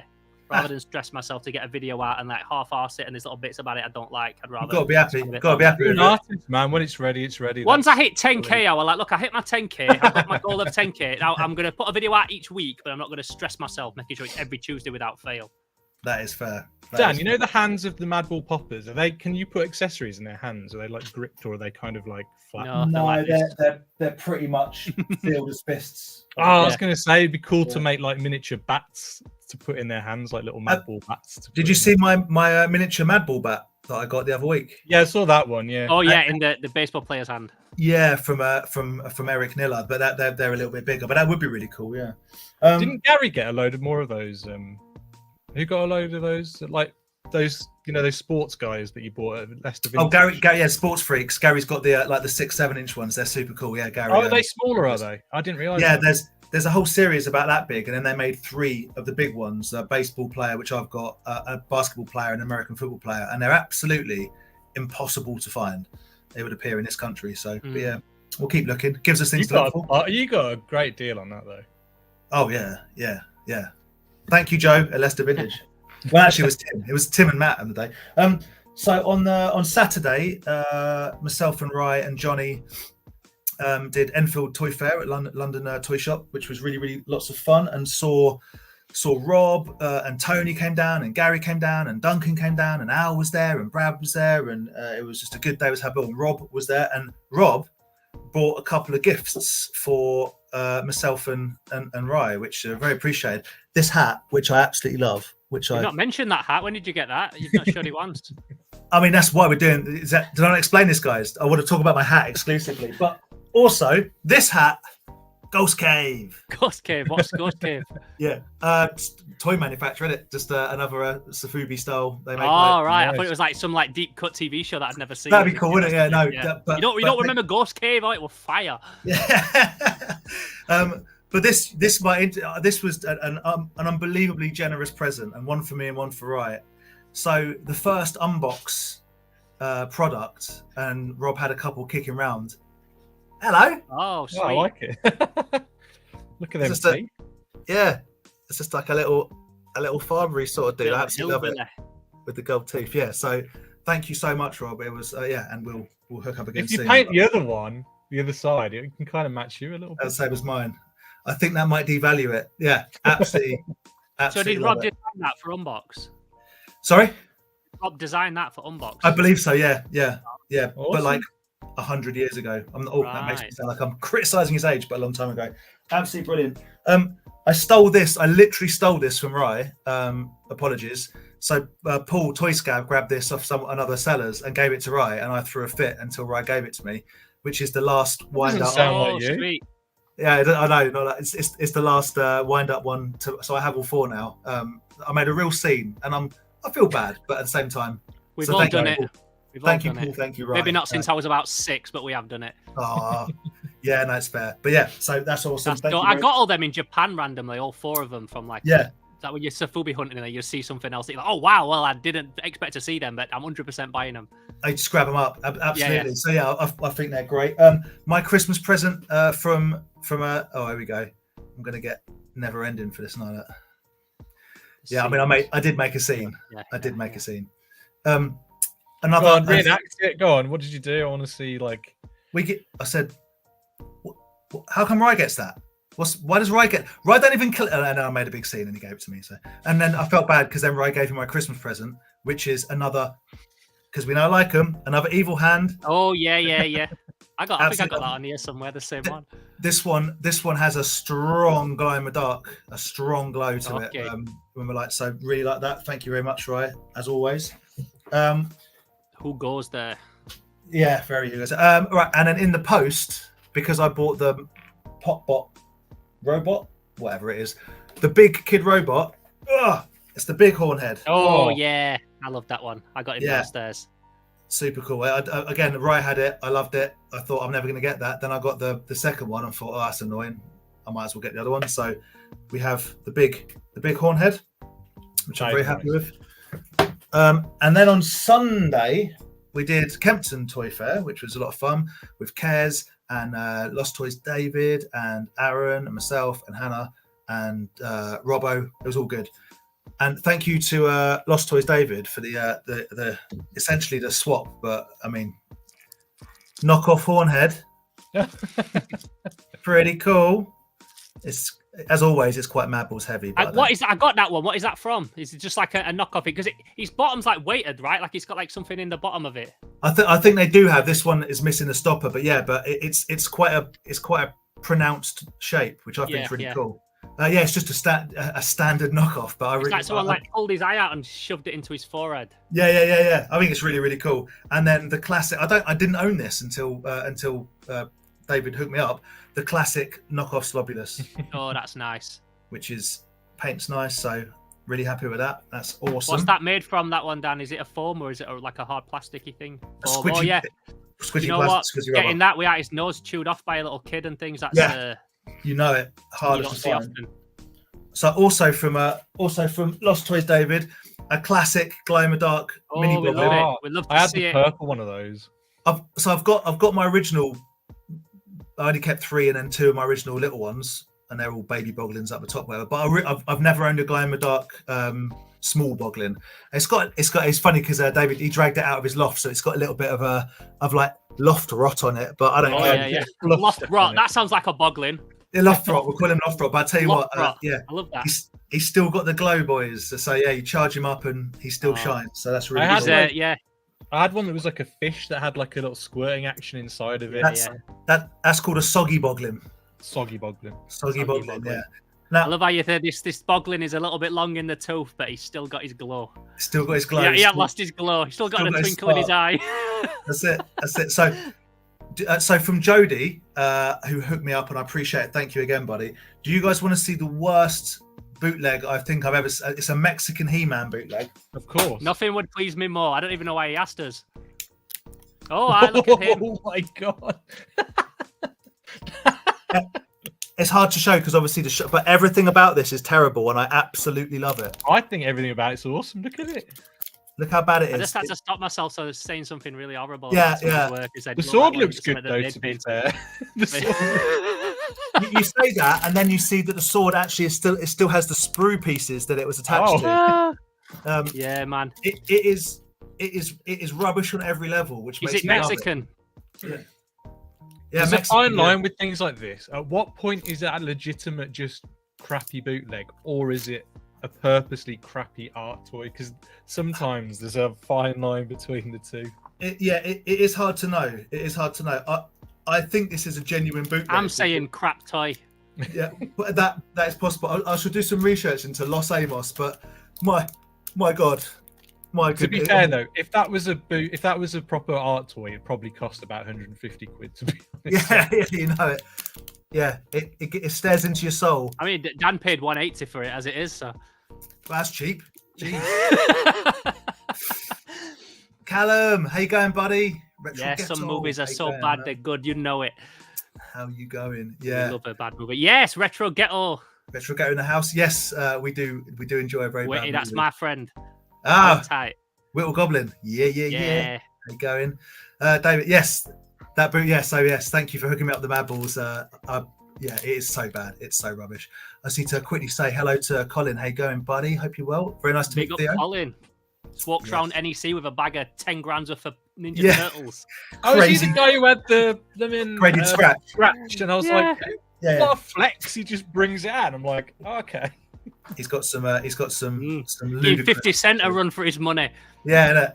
Rather than stress myself to get a video out and like half-arse it, and there's little bits about it I don't like. I'd rather. You've got to be happy. You've got to be happy with it, man. When it's ready, it's ready. Once I hit 10k, I was like, look, I hit my 10k. I've got my goal of 10k. Now I'm going to put a video out each week, but I'm not going to stress myself making sure it's every Tuesday without fail. That is fair. Dan, you know the hands of the Madball poppers? Are they? Can you put accessories in their hands? Are they like gripped, or are they kind of like flat? No, No, like they're pretty much filled as fists. Oh, I was going to say it'd be cool to make like miniature bats to put in their hands, like little Madball bats. Did you see my miniature Madball bat that I got the other week? Yeah, I saw that one. Yeah. Oh yeah, in the baseball player's hand. Yeah, from Eric Niller, but they're a little bit bigger. But that would be really cool. Yeah. Didn't Gary get a load of more of those? Who got a load of those? Like those, those sports guys that you bought at Leicester Vintage? Oh, Gary, yeah, Sports Freaks. Gary's got the like the 6-7 inch ones. They're super cool. Yeah, Gary. Oh, are they smaller? Are they? I didn't realize. Yeah, that. there's a whole series about that big, and then they made 3 of the big ones: a baseball player, which I've got, a basketball player, and an American football player, and they're absolutely impossible to find. They would appear in this country. So, but yeah, we'll keep looking. Gives us things to look for. You got a great deal on that though. Oh yeah. Thank you, Joe, at Leicester Vintage. Well, actually, it was Tim. It was Tim and Matt on the day. So on Saturday, myself and Rye and Johnny did Enfield Toy Fair at London Toy Shop, which was really, really lots of fun, and saw Rob and Tony came down, and Gary came down, and Duncan came down, and Al was there, and Brad was there, and it was just a good day. It was happy, and Rob was there, and Rob bought a couple of gifts for myself and Rye, which are very appreciated. This hat, which I absolutely love. You've not mentioned that hat. When did you get that? You've not showed it once. I mean, that's why we're doing. Did I not explain this, guys? I want to talk about my hat exclusively, but also this hat, Ghost Cave. Ghost Cave. What's Ghost Cave? Yeah, toy manufacturer, isn't it? Just another Safubi style. They make. Oh right, nice. I thought it was like some like deep cut TV show that I'd never seen. That'd be cool, wouldn't it? Yeah, no. Yeah. But you don't remember Ghost Cave? Oh, it was fire. Yeah. But this was an unbelievably generous present, and one for me and one for Riot. So the first unbox product, and Rob had a couple kicking round. Hello. Oh, sweet. I like it. Look at them. Yeah, it's just like a little farmery sort of dude. I absolutely love it with the gold tooth. Yeah. So thank you so much, Rob. It was and we'll hook up again. If you soon. paint the other one, the other side, it can kind of match you a little bit. That's the same as mine. I think that might devalue it. Yeah, absolutely. So did Rob design that for Unbox? Sorry? Rob designed that for Unbox? I believe so, yeah. Awesome. But like 100 years ago. That makes me sound like I'm criticizing his age, but a long time ago. Absolutely brilliant. I literally stole this from Rye. Apologies. So Paul Toy Scab grabbed this off another seller's and gave it to Rye, and I threw a fit until Rye gave it to me, which is the last wind-up. Sound like you. Sweet. Yeah, I know. No, it's the last wind-up one. So I have all 4 now. I made a real scene, and I feel bad, but at the same time, we've all done it. Thank you, Paul. Thank you, Ryan. Maybe not since I was about 6, but we have done it. Yeah, no, it's fair. But yeah, so that's awesome. I got all them in Japan randomly, all 4 of them from like. Yeah. That when you're Safubi hunting and you see something else, you're like, oh wow, well I didn't expect to see them, but I'm 100% buying them. I just grab them up, absolutely. Yeah. So yeah, I think they're great. My Christmas present from here we go. I'm gonna get never ending for this night. Yeah, I mean, I did make a scene. Yeah, I did make a scene. Another. Go on, reenact it. Go on. What did you do? I want to see like. I said, how come Rye gets that? Why does Rye get? Rye don't even kill. And then I made a big scene and he gave it to me. So, and then I felt bad because then Rye gave me my Christmas present, which is another, because we know I like them, another evil hand. Oh yeah. I think I got that on here somewhere. The same one. This one has a strong glow in the dark, a strong glow to it. When we're like, so really like that. Thank you very much, Rye, as always. Who goes there? Yeah, very good. Right, and then in the post, because I bought the Popbot robot, whatever it is, the big kid robot. It's the big horn head. Oh yeah, I love that one. I got it downstairs. Super cool. Again, Rye had it. I loved it. I thought I'm never going to get that. Then I got the second one and thought, that's annoying. I might as well get the other one. So we have the big horn head, which I'm very happy with. And then on Sunday we did Kempton Toy Fair, which was a lot of fun with Kez and Lost Toys David and Aaron and myself and Hannah and Robbo. It was all good. And thank you to Lost Toys David for the essentially the swap, but I mean, knockoff horn head. Pretty cool. It's as always, it's quite Mad Balls heavy. But What is that? I got that one. What is that from? Is it just like a knockoff? Because his bottom's like weighted, right? Like it's got like something in the bottom of it. I think they do have this one is missing the stopper, but yeah, but it's quite a pronounced shape, which I think is really cool. Yeah, it's just a standard knockoff, but I really like someone pulled his eye out and shoved it into his forehead. Yeah. I think it's really, really cool. And then the classic. I didn't own this until David hooked me up. The classic knockoff Slobulus. Oh, that's nice. Which is paint's nice, so really happy with that. That's awesome. What's that made from? That one, Dan? Is it a foam or is it like a hard plasticky thing? Squidgy, yeah. Squidgy, you know plastic, what? Squidgy Getting rubber. that without his nose chewed off by a little kid and things. That's you know it. Hard you to see find. often. So also from Lost Toys, David, a classic glow in the dark mini we bobbin. love it. We love to I had see the it. purple one of those. I've got my original. I only kept 3 and then 2 of my original little ones, and they're all baby boglins up the top, whatever. But I've never owned a glow in the dark small boglin. It's funny because David, he dragged it out of his loft, so it's got a little bit of like loft rot on it. But I don't know. Yeah. Loft rot. That sounds like a boglin. Yeah, loft rot. We'll call him loft rot. But I tell you what, I love that. He's still got the glow, boys. So yeah, you charge him up and he still shines. So that's really cool. I had one that was like a fish that had like a little squirting action inside of it. That's called a soggy boglin. Soggy boglin. Soggy boglin. Yeah. Now, I love how you said this boglin is a little bit long in the tooth, but he's still got his glow. Still got his glow. Yeah, he hasn't lost his glow. He's still got a twinkle in his eye. That's it. So from Jody, who hooked me up, and I appreciate it. Thank you again, buddy. Do you guys want to see the worst bootleg I think I've ever? It's a Mexican He-Man bootleg. Of course. Nothing would please me more. I don't even know why he asked us. Oh, I look at him. Oh my god. It's hard to show because obviously but everything about this is terrible, and I absolutely love it. I think everything about it's awesome. Look at it. Look how bad it is. I just had to stop myself, so I was saying something really horrible. Yeah. The sword looks good though, to be fair. You say that, and then you see that the sword actually it still has the sprue pieces that it was attached to. Yeah, man. It is rubbish on every level, which makes it Mexican? Yeah, there's a fine line with things like this. At what point is that a legitimate, just crappy bootleg, or is it a purposely crappy art toy? Because sometimes there's a fine line between the two. It is hard to know. It is hard to know. I think this is a genuine bootleg. I'm saying crap toy. Yeah, but that is possible. I should do some research into Los Amos, but my God. To be fair though, if that was a proper art toy, it'd probably cost about 150 quid. To be honest. Yeah, you know it. Yeah, it stares into your soul. I mean, Dan paid 180 for it as it is, so that's cheap. Jeez. Callum, how you going, buddy? Some movies are so bad they're good. You know it. How you going? Yeah, I love a bad movie. Yes, Retro Ghetto. Retro Ghetto in the house. Yes, we do enjoy a very bad movie. That's my friend. Tight. Whittle Goblin. Yeah. How you going, David? Yes, that boot. Yeah. So yes, thank you for hooking me up the Mad Balls. Yeah, it is so bad. It's so rubbish. I just need to quickly say hello to Colin. How you going, buddy? Hope you're well. Very nice to meet you, Theo. Colin. Just walked around NEC with a bag of 10 grand worth of Ninja Turtles. Oh, is he the guy who had them in graded scratch? And I was like, what a flex! He just brings it out. And I'm like, okay. He's got some ludicrous 50 cent a run for his money. Yeah,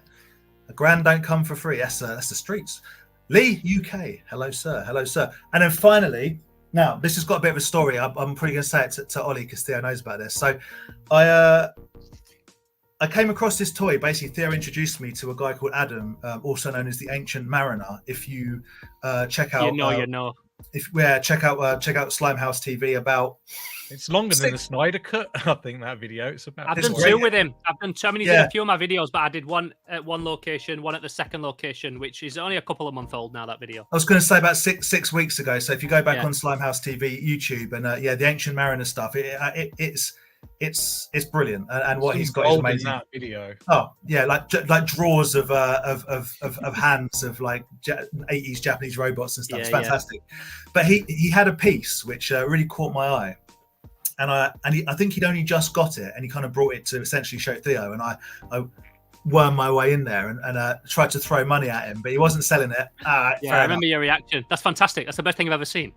a grand don't come for free. That's the streets. Lee UK, hello sir. And then finally, now this has got a bit of a story. I'm probably going to say it to Ollie because Theo knows about this. So I came across this toy. Basically, Theo introduced me to a guy called Adam, also known as the Ancient Mariner. If you check out, check out Slimehouse TV about. It's longer than the Snyder Cut. I think that video. It's about. I've done 2 with him. I've done so many. Did a few of my videos, but I did one at one location, one at the second location, which is only a couple of months old now. That video. I was going to say about six weeks ago. So if you go back on Slimehouse TV YouTube and the Ancient Mariner stuff, it's brilliant. And what he's got is amazing. In that video. Oh yeah, like drawers of hands of like 80s Japanese robots and stuff. It's fantastic. But he had a piece which really caught my eye. And I think he'd only just got it, and he kind of brought it to essentially show Theo. And I wormed my way in there and tried to throw money at him, but he wasn't selling it. I remember your reaction. That's fantastic. That's the best thing I've ever seen.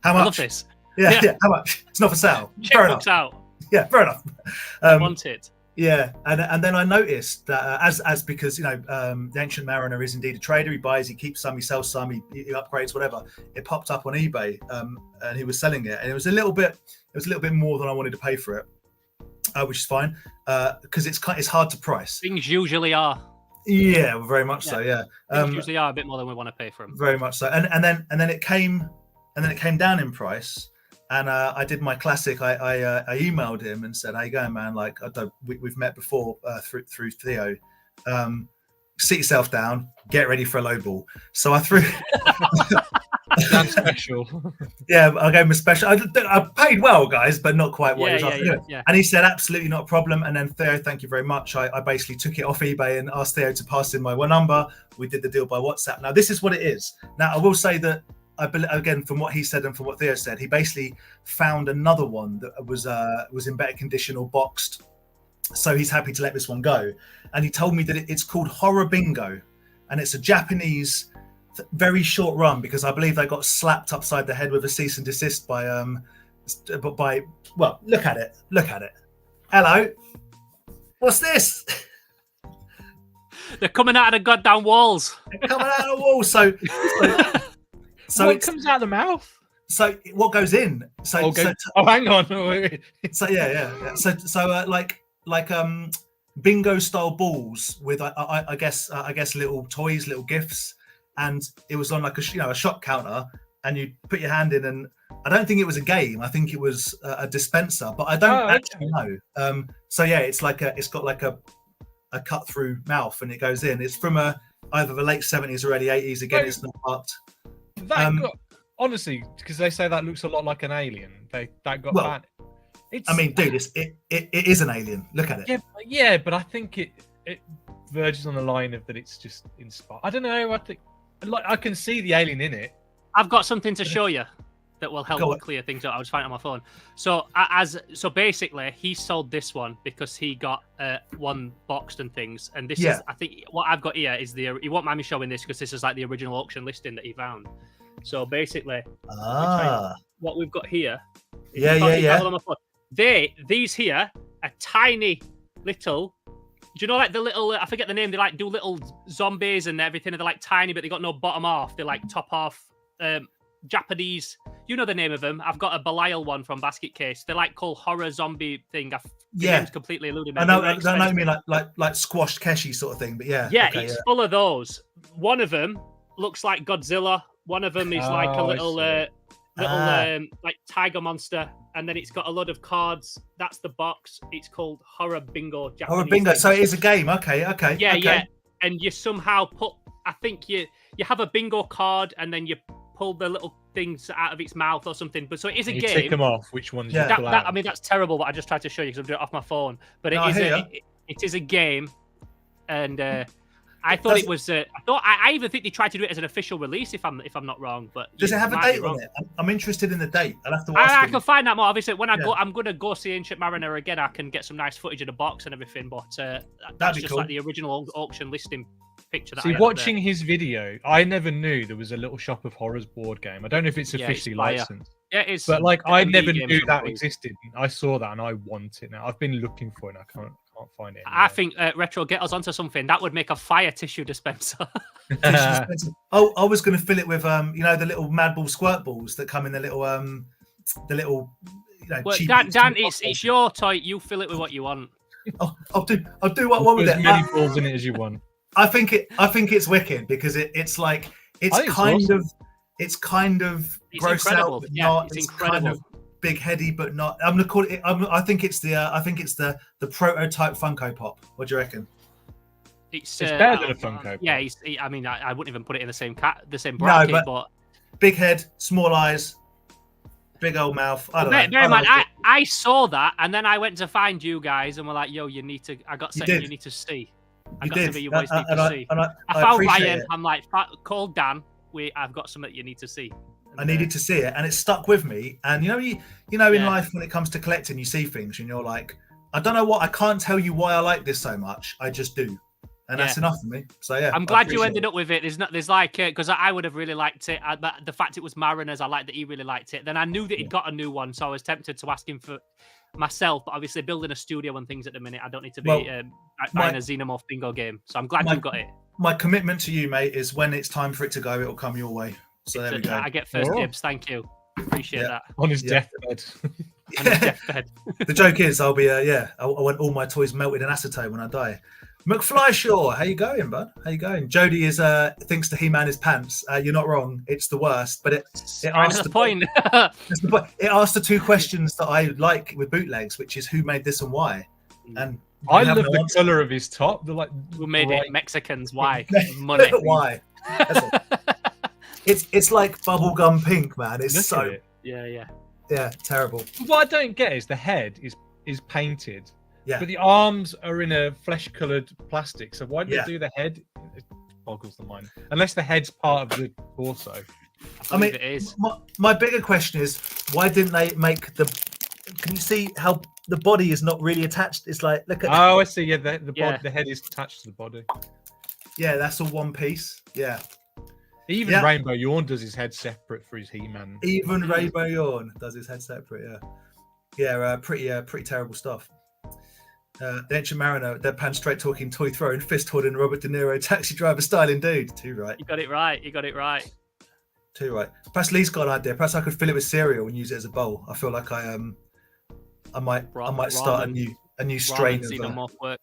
How much? I love this. Yeah. How much? It's not for sale. Fair enough. Out. Yeah, fair enough. I want it. Yeah, and then I noticed that as because the Ancient Mariner is indeed a trader. He buys, he keeps some, he sells some, he upgrades, whatever. It popped up on eBay, and he was selling it, and it was a little bit more than I wanted to pay for it, which is fine, because it's hard to price. Things usually are. Yeah, very much so. Yeah, things usually are a bit more than we want to pay for them. Very much so, and then it came down in price. And I did my classic. I emailed him and said, "How you going, man? Like, we've met before through Theo. Sit yourself down. Get ready for a low ball." So I threw. That's special. Yeah, I gave him a special. I paid well, guys, but not quite what he was asking. Yeah. And he said, "Absolutely not a problem." And then Theo, thank you very much. I basically took it off eBay and asked Theo to pass in my number. We did the deal by WhatsApp. Now this is what it is. Now I will say that. Again, from what he said and from what Theo said, he basically found another one that was in better condition or boxed. So he's happy to let this one go. And he told me that it's called Horror Bingo, and it's a Japanese, very short run, because I believe they got slapped upside the head with a cease and desist by well, look at it. Hello, what's this? They're coming out of the goddamn walls. They're coming out of the walls. So what comes out of the mouth? So what goes in? Hang on. So yeah. So like bingo style balls with I guess little toys, little gifts, and it was on like a shot counter, and you put your hand in, and I don't think it was a game. I think it was a dispenser, but I don't actually know. So yeah, it's got like a cut through mouth, and it goes in. It's from either the late 70s or early 80s. Again, it's not art. Honestly, because they say that looks a lot like an alien. That got banned. I mean, dude, it is an alien. Look at it. Yeah, but I think it verges on the line of that it's just inspired. I don't know. I think I can see the alien in it. I've got something to show you that will help clear things up. I was finding it on my phone. So basically, he sold this one because he got one boxed and things. And this is, I think, what I've got here is you won't mind me showing this because this is like the original auction listing that he found. So basically, what we've got here. These here are tiny little. Do you know like the little? I forget the name. They like do little zombies and everything. And they're like tiny, but they got no bottom half. They're like top half. Japanese. You know the name of them. I've got a Belial one from Basket Case. They're like called horror zombie thing. The name's completely eluded me. I know me like squashed keshi sort of thing, but it's full of those. One of them looks like Godzilla. One of them is like a little like tiger monster, and then it's got a lot of cards. That's the box. It's called Horror Bingo. Japanese Horror Bingo. thing. So it is a game. Okay. Yeah. And you somehow put. I think you have a bingo card, and then you pull the little things out of its mouth or something. But so it is a game. Take them off. Which ones? You pull out. I mean, that's terrible. But I just tried to show you because I'm doing it off my phone. But it is a game, and. I thought it was. I even think they tried to do it as an official release. If I'm not wrong, but does it have a date on it? I'm interested in the date. I'll have to ask I can find that more. Obviously, when I go, I'm going to go see Ancient Mariner again. I can get some nice footage of the box and everything. But that's just cool. Like the original auction listing picture. That watching his video, I never knew there was a Little Shop of Horrors board game. I don't know if it's officially licensed. Yeah, it is. But like, I never knew that existed. I saw that and I want it now. I've been looking for it. And I can't find it anywhere. I think Retro, get us onto something that would make a fire tissue dispenser. I was going to fill it with the little Mad Ball squirt balls that come in the little cheap. Dan, it's your toy. You fill it with what you want. I'll do what I want with it. As many balls in it as you want. I think it's wicked because it's kind of gross out, but not. It's incredible. Kind of big heady, but not. I'm gonna call it. I think it's the prototype Funko Pop. What do you reckon? It's better than a Funko Pop. Yeah, I mean, I wouldn't even put it in the same bracket, but big head, small eyes, big old mouth. I don't know. Bear in mind, I saw that, and then I went to find you guys, and we're like, "Yo, you need to." I got something you need to see. I got something you guys need to see. I found Ryan. I'm like, call Dan. I've got something you need to see. I needed to see it, and it stuck with me. And in life, when it comes to collecting, you see things, and you're like, I don't know what. I can't tell you why I like this so much. I just do. and that's enough for me. So yeah, I'm glad you ended up with it. There's like because I would have really liked it. But the fact it was Mariners, I liked that he really liked it. Then I knew that he'd got a new one, so I was tempted to ask him for myself. But obviously, building a studio and things at the minute, I don't need to be buying a Xenomorph bingo game. So I'm glad you got it. My commitment to you, mate, is when it's time for it to go, it'll come your way. So there we go. I get first dibs. Thank you. Appreciate that. On his deathbed. On his deathbed. The joke is, I'll be I want all my toys melted in acetone when I die. McFlyshaw, how you going, bud? How you going? Jody thinks the He-Man is pants. You're not wrong. It's the worst, but it asks the point. It asks the two questions that I like with bootlegs, which is who made this and why. And I love the color of his top. They're like, who made it? Mexicans. Why? Money. Why? It's like bubblegum pink, man. It's so it. yeah, terrible. What I don't get is the head is painted. Yeah. But the arms are in a flesh-coloured plastic. So why do they do the head? It boggles the mind. Unless the head's part of the torso. I mean, it is. My bigger question is, why didn't they make the... Can you see how the body is not really attached? It's like, look at... Oh, I see. Yeah, the head is attached to the body. Yeah, that's all one piece. Yeah. Even Rainbow Yawn does his head separate for his He-Man. Even Rainbow Yawn does his head separate, yeah. Yeah, pretty terrible stuff. The Ancient Mariner, deadpan straight talking, toy throwing, fist holding Robert De Niro, taxi driver styling dude. Too right. You got it right. Too right. Perhaps Lee's got an idea. Perhaps I could fill it with cereal and use it as a bowl. I feel like I might start a new strain of Xenomorph work.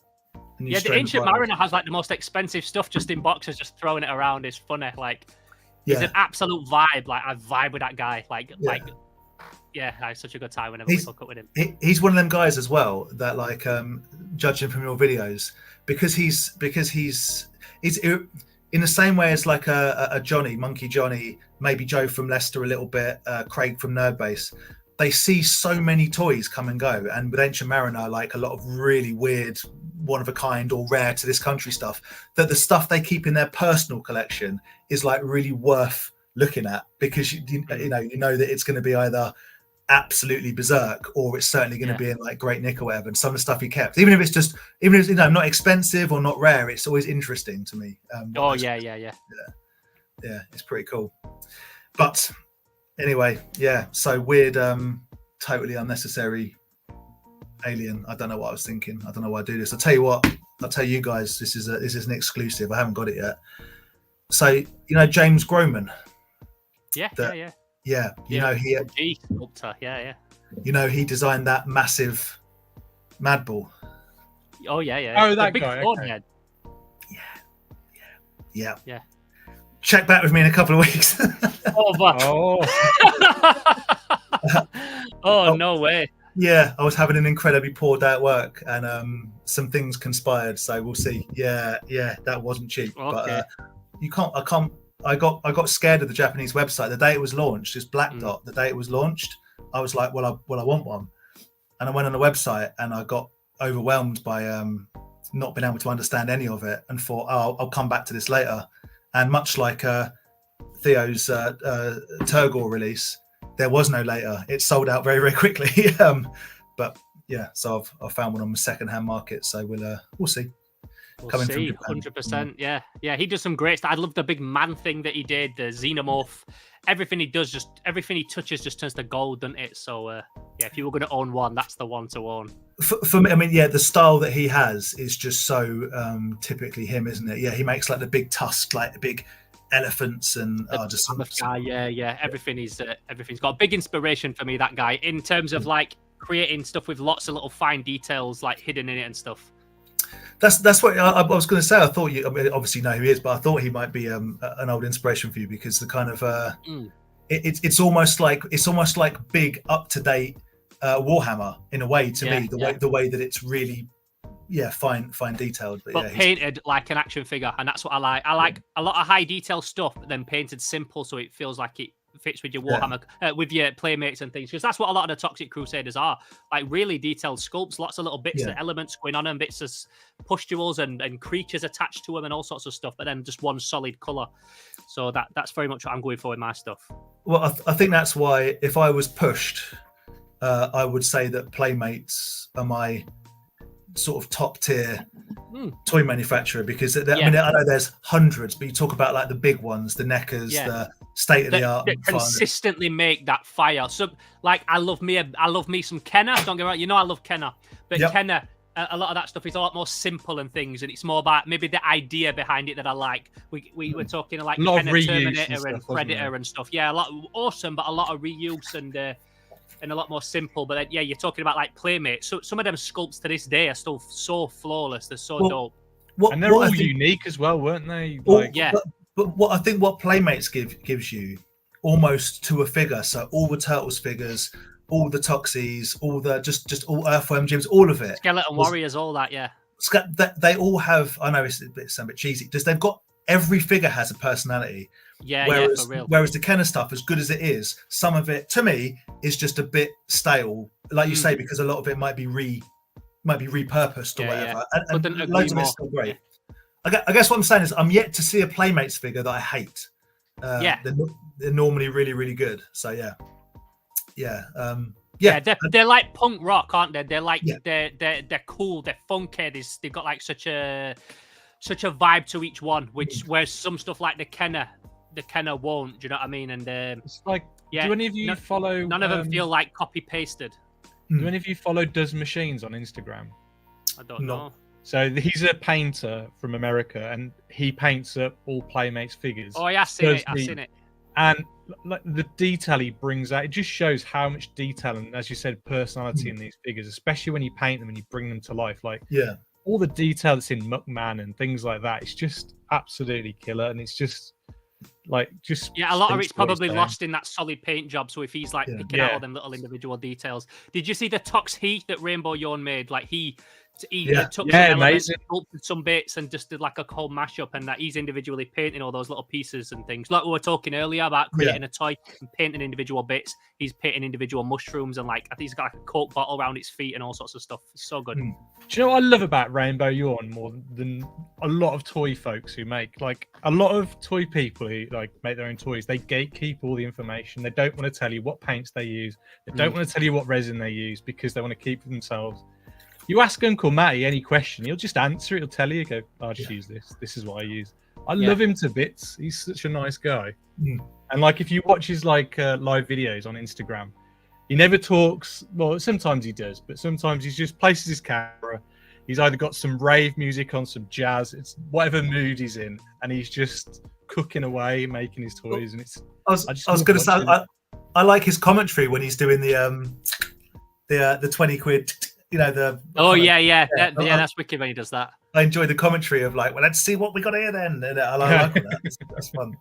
Yeah, the Ancient Mariner has like the most expensive stuff just in boxes, just throwing it around is funny. Like, he's an absolute vibe. Like, I vibe with that guy. I had such a good time whenever we hook up with him. He's one of them guys as well that, like, judging from your videos, because he's in the same way as like a Johnny, Monkey Johnny, maybe Joe from Leicester a little bit, Craig from Nerdbase. They see so many toys come and go, and with Ancient Mariner, like a lot of really weird, one of a kind or rare to this country stuff, that the stuff they keep in their personal collection is like really worth looking at, because you know that it's going to be either absolutely berserk or it's certainly going to be in like great nick or whatever. And some of the stuff he kept, even if it's not expensive or not rare, it's always interesting to me. It's pretty cool. But anyway, so weird, totally unnecessary alien. I don't know what I was thinking. I don't know why I do this. I'll tell you guys, this is an exclusive. I haven't got it yet. So you know James Groman. Yeah, you know he sculptor. You know he designed that massive Madball. Oh yeah. Oh, that guy. Okay. Yeah. Check back with me in a couple of weeks. No way. Yeah, I was having an incredibly poor day at work, and some things conspired. So we'll see. Yeah, that wasn't cheap. Okay. But I got scared of the Japanese website the day it was launched. It's Black Dot. The day it was launched, I was like, well, I want one, and I went on the website and I got overwhelmed by not being able to understand any of it, and thought, I'll come back to this later. And much like Theo's Turgore release, there was no later. It sold out very, very quickly. But yeah, so I've found one on the second-hand market. So we'll see. We'll see, 100%. Yeah. He does some great stuff. I love the big man thing that he did, the Xenomorph. Everything he does, everything he touches just turns to gold, doesn't it? So if you were going to own one, that's the one to own. For me, I mean, the style that he has is just so typically him, isn't it? Yeah, he makes like the big tusk, like the big elephants, and everything's got a big inspiration for me, that guy, in terms of like creating stuff with lots of little fine details like hidden in it and stuff. That's what I was going to say. I thought you obviously know who he is, but I thought he might be an old inspiration for you, because the kind of it's almost like big up to date Warhammer in a way to me. The way that it's really fine detailed, but painted like an action figure, and that's what I like. I like a lot of high detail stuff, but then painted simple, so it feels like it fits with your Warhammer, with your playmates and things, because that's what a lot of the Toxic Crusaders are, like really detailed sculpts, lots of little bits of elements going on, and bits of pustules and creatures attached to them and all sorts of stuff, but then just one solid color. So that's very much what I'm going for with my stuff. Well, I think that's why, if I was pushed, I would say that Playmates are my sort of top tier toy manufacturer, because I mean, I know there's hundreds, but you talk about like the big ones, the NECAs, the state of the art, that consistently make that fire. So like, I love me some Kenner. Don't get me wrong, you know I love Kenner, but Kenner, a lot of that stuff is a lot more simple and things, and it's more about maybe the idea behind it that I like. We were talking like Kenner Terminator and Predator and stuff. Yeah, a lot awesome, but a lot of reuse and a lot more simple. But then, you're talking about like Playmates. So some of them sculpts to this day are still so flawless. They're so dope. And they're all unique as well, weren't they? But what I think what Playmates gives you almost to a figure. So all the Turtles figures, all the Toxies, all the just all Earthworm Jims, all of it. Skeleton Warriors, all that, They all have. I know it's a bit cheesy. Just they've got, every figure has a personality. For real. Whereas the Kenner stuff, as good as it is, some of it to me is just a bit stale, like you say, because a lot of it might be repurposed or whatever. And loads of it's still great. I guess what I'm saying is I'm yet to see a Playmates figure that I hate. They're normally really, really good. So they're like punk rock, aren't they? They're like they're cool, they're funky. They've got like such a vibe to each one, whereas some stuff like the Kenner won't. Do you know what I mean? And it's like, do any of you follow? None of them feel like copy pasted. Do any of you follow Does Machines on Instagram? I don't know. So he's a painter from America, and he paints up all Playmates figures. Oh, yeah, I've seen it. And like the detail he brings out, it just shows how much detail and, as you said, personality in these figures, especially when you paint them and you bring them to life. Like, all the detail that's in Muckman and things like that, it's just absolutely killer. And it's just a lot of it's probably lost in that solid paint job. So if he's like picking out all them little individual details. Did you see the Tox Heath that Rainbow Yawn made? Like he took some elements, sculpted some bits, and just did like a whole mashup, and that he's individually painting all those little pieces and things. Like we were talking earlier about creating a toy and painting individual bits. He's painting individual mushrooms, and like I think he's got like a Coke bottle around its feet and all sorts of stuff. It's so good. Do you know what I love about Rainbow Yawn more than a lot of toy folks who make, like, a lot of toy people who like make their own toys? They gatekeep all the information. They don't want to tell you what paints they use. They don't want to tell you what resin they use because they want to keep for themselves. You ask Uncle Matty any question, he'll just answer it. He'll tell you, I'll just use this. This is what I use. I love him to bits. He's such a nice guy. And like, if you watch his like live videos on Instagram, he never talks. Well, sometimes he does, but sometimes he just places his camera. He's either got some rave music on, some jazz. It's whatever mood he's in, and he's just cooking away, making his toys. And it's. I was going to say, I like his commentary when he's doing the 20 quid. You know, that's wicked when he does that. I enjoy the commentary of like, well, let's see what we got here then. And I like that. That's fun.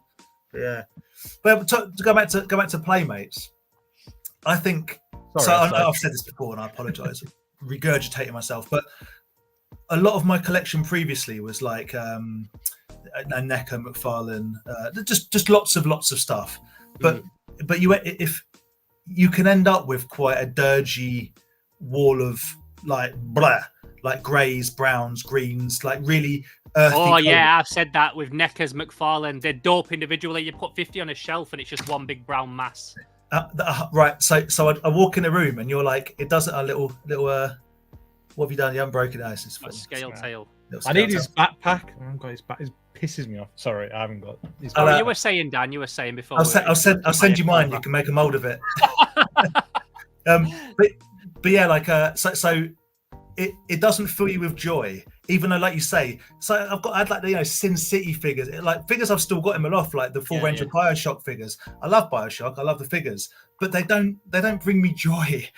But to go back to Playmates, I think. I've said this before, and I apologise, regurgitating myself. But a lot of my collection previously was like NECA, McFarlane, just lots of stuff. But if you can end up with quite a dirgy wall of like greys, browns, greens, like really earthy. Oh yeah, I've said that with NECAs, McFarlane. They're dope individually. You put 50 on a shelf and it's just one big brown mass. Right. So I walk in the room and you're like, it does it a little. What have you done? You haven't broken it. It's a scale tail. I need his backpack. I haven't got his back. It pisses me off. Sorry, I haven't got his backpack. You were saying, Dan. You were saying before. I'll send you mine. You can make a mold of it. But yeah, like so it doesn't fill you with joy, even though, like you say, so I had like Sin City figures, like figures I've still got in my loft, like the full range of BioShock figures. I love BioShock, I love the figures, but they don't bring me joy.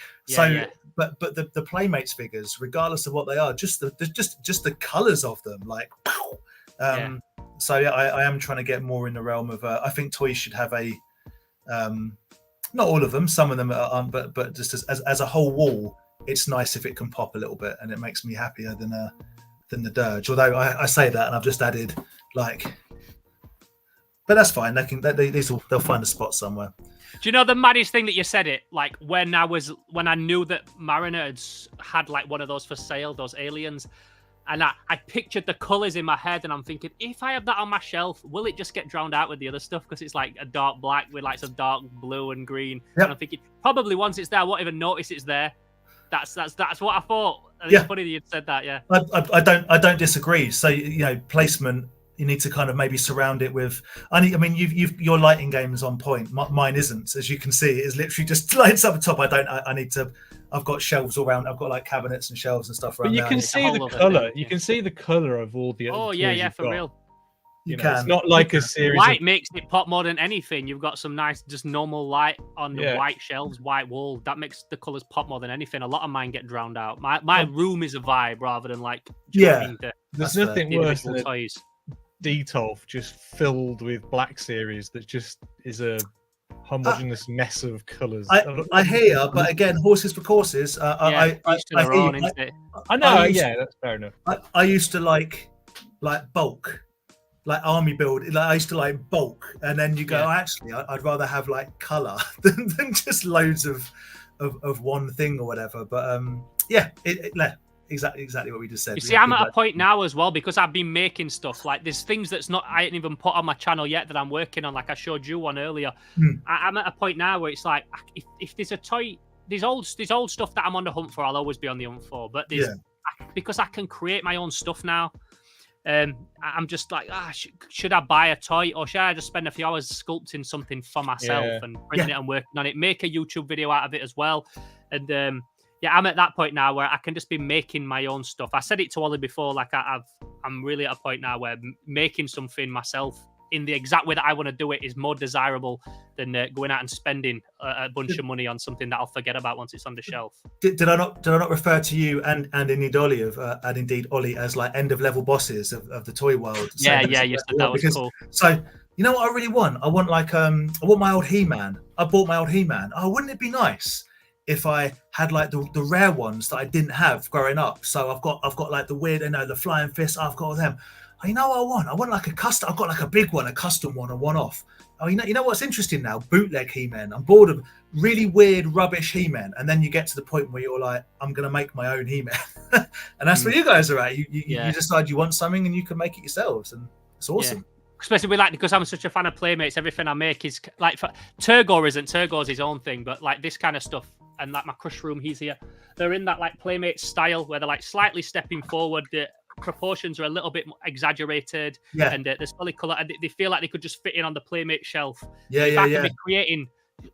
But the Playmates figures, regardless of what they are, just the colours of them, like. So I am trying to get more in the realm of. I think toys should have a. Not all of them, some of them aren't, but just as a whole wall, it's nice if it can pop a little bit, and it makes me happier than the dirge. Although I say that, and I've just added like, but that's fine. They'll find a spot somewhere. Do you know the maddest thing that you said it? Like when I knew that Mariner had like one of those for sale, those aliens. And I pictured the colours in my head, and I'm thinking, if I have that on my shelf, will it just get drowned out with the other stuff? Because it's like a dark black with like some dark blue and green. Yep. And I'm thinking, probably once it's there, I won't even notice it's there. That's what I thought. I think it's funny that you'd said that. Yeah. I don't disagree. So placement. You need to kind of maybe surround it with. I mean, your lighting game is on point. Mine isn't, as you can see. It's literally just lights up the top. I need to. I've got shelves all around. I've got like cabinets and shelves and stuff around. But you there. can see the color. You can see the color of all the. Oh yeah, for real. You can. It's not like a series. White makes it pop more than anything. You've got some nice, just normal light on the white shelves, white wall. That makes the colors pop more than anything. A lot of mine get drowned out. My room is a vibe rather than like. There's nothing worse than toys. Detolf just filled with Black Series that just is a homogeneous mess of colours. I hear you, but again, horses for courses. I know. That's fair enough. I used to like bulk, like army build. Like I used to like bulk, and then you go, actually, I'd rather have like colour than just loads of one thing or whatever. But exactly what we just said. You see, I'm at a point now as well because I've been making stuff. Like there's things that's not I ain't even put on my channel yet that I'm working on. Like I showed you one earlier. I'm at a point now where it's like if there's a toy, there's old stuff that I'm on the hunt for. I'll always be on the hunt for. But because I can create my own stuff now. I'm just like, should I buy a toy or should I just spend a few hours sculpting something for myself and printing it and working on it, make a YouTube video out of it as well, and I'm at that point now where I can just be making my own stuff. I said it to Ollie before, like I'm really at a point now where making something myself in the exact way that I want to do it is more desirable than going out and spending a bunch of money on something that I'll forget about once it's on the shelf. Did I not refer to you and indeed Ollie as like end of level bosses of the toy world? That was cool. So you know what I really want? I want I want my old He-Man. I bought my old He-Man. Oh, wouldn't it be nice if I had like the rare ones that I didn't have growing up? So I've got like the weird, the flying fists. I've got all them. Oh, you know what I want? I want like a custom. I've got like a big one, a custom one, a one-off. Oh, you know what's interesting now? Bootleg He-Man. I'm bored of really weird, rubbish He-Man. And then you get to the point where you're like, I'm gonna make my own He-Man, and that's where you guys are at. You decide you want something, and you can make it yourselves, and it's awesome. Yeah. Especially with because I'm such a fan of Playmates, everything I make is like Turgore's his own thing, but like this kind of stuff and like my crush room, he's here. They're in that like Playmates style where they're like slightly stepping forward. The proportions are a little bit exaggerated, and the solid color, and they feel like they could just fit in on the Playmate shelf. I can be creating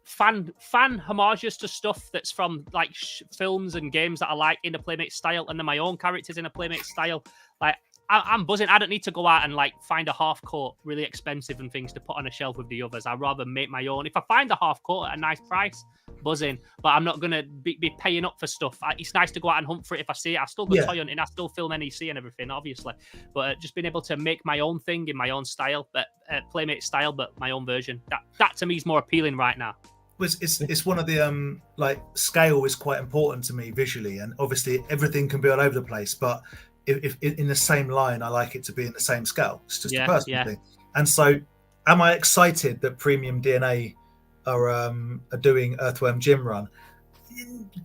fan homages to stuff that's from like films and games that I like in the Playmate style, and then my own characters in a Playmate style. Like I'm buzzing. I don't need to go out and like find a half coat really expensive and things to put on a shelf with the others. I'd rather make my own. If I find a half coat at a nice price, buzzing. But I'm not going to be paying up for stuff. It's nice to go out and hunt for it if I see it. I still go toy hunting. I still film NEC and everything, obviously. But just being able to make my own thing in my own style, but Playmate style, but my own version. That to me is more appealing right now. It's one of the like scale is quite important to me visually, and obviously everything can be all over the place, but if in the same line, I like it to be in the same scale. It's just a personal thing. And so, am I excited that Premium DNA are doing Earthworm Jim Run?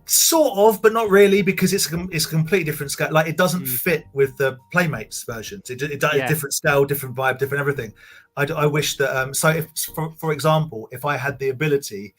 Sort of, but not really, because it's a completely different scale. Like it doesn't fit with the Playmates versions. It different scale, different vibe, different everything. I wish that. So, if for example, if I had the ability,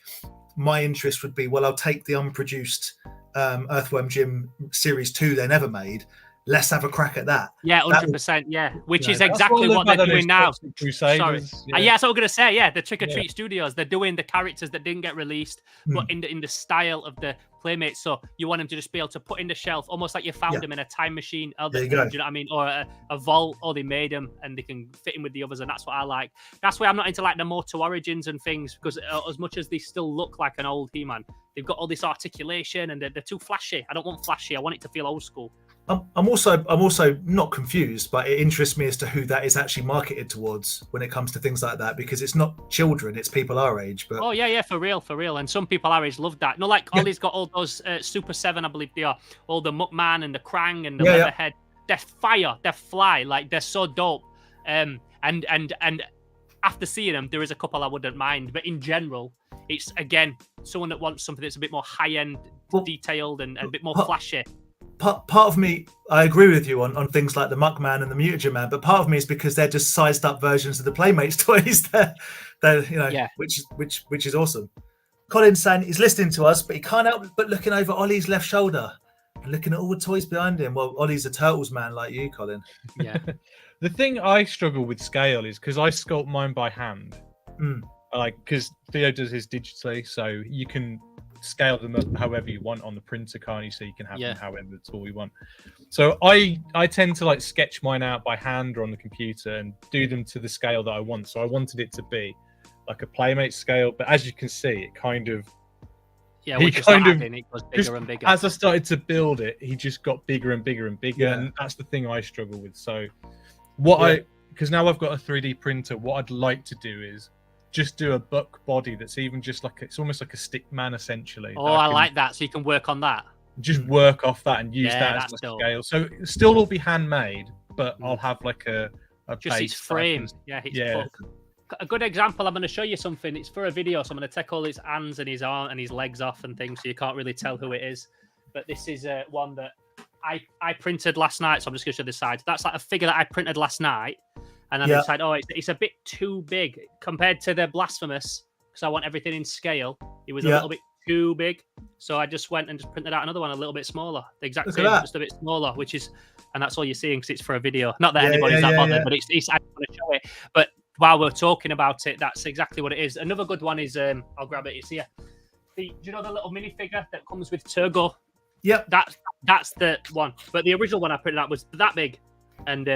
my interest would be, well, I'll take the unproduced Earthworm Jim Series 2 they never made. Let's have a crack at that. Yeah, 100%. Yeah, which is exactly what they're doing now. Crusaders. Sorry. That's what I'm gonna say. Yeah, the Trick or Treat Studios. They're doing the characters that didn't get released, but in the style of the Playmates. So you want them to just be able to put in the shelf, almost like you found them in a time machine. Do you know what I mean? Or a vault, or they made them and they can fit in with the others. And that's what I like. That's why I'm not into like the Moto Origins and things, because as much as they still look like an old He-Man, they've got all this articulation and they're too flashy. I don't want flashy. I want it to feel old school. I'm also not confused, but it interests me as to who that is actually marketed towards when it comes to things like that, because it's not children, it's people our age. But for real. And some people our age love that. No, like Ollie's got all those Super 7, I believe they are, all the Muckman and the Krang and the Leatherhead. They're fire, they're fly, like they're so dope. And after seeing them, there is a couple I wouldn't mind, but in general, it's again someone that wants something that's a bit more high-end, detailed, and a bit more flashy. Part of me, I agree with you on things like the Muckman and the Mutagen Man, but part of me is because they're just sized up versions of the Playmates toys. They're which is awesome. Colin's saying he's listening to us, but he can't help but looking over Ollie's left shoulder and looking at all the toys behind him. Well, Ollie's a Turtles man like you, Colin. Yeah. The thing I struggle with scale is because I sculpt mine by hand. Like, because Theo does his digitally, so you can scale them up however you want on the printer, can't you? So you can have them however tall you want. So I tend to like sketch mine out by hand or on the computer and do them to the scale that I want. So I wanted it to be like a Playmate scale, but as you can see, it kind of it goes bigger and bigger. As I started to build it, he just got bigger and bigger and bigger, and that's the thing I struggle with. So because now I've got a 3D printer, what I'd like to do is just do a buck body that's even just like it's almost like a stick man essentially. Oh, I like that. So you can work on that. Just work off that and use that as a scale. So still will be handmade, but I'll have like a just its frame. A good example. I'm going to show you something. It's for a video, so I'm going to take all his hands and his arm and his legs off and things, so you can't really tell who it is. But this is one that I printed last night, so I'm just going to show the sides. That's like a figure that I printed last night. And then I decided, it's a bit too big compared to the Blasphemous, because I want everything in scale. It was a little bit too big. So I just went and just printed out another one a little bit smaller. The exact same, just a bit smaller, and that's all you're seeing because it's for a video. Not that anybody's that bothered, but it's I want to show it. But while we're talking about it, that's exactly what it is. Another good one is, I'll grab it, it's here. Do you know the little minifigure that comes with Turgo? Yep. That's the one. But the original one I printed out was that big. And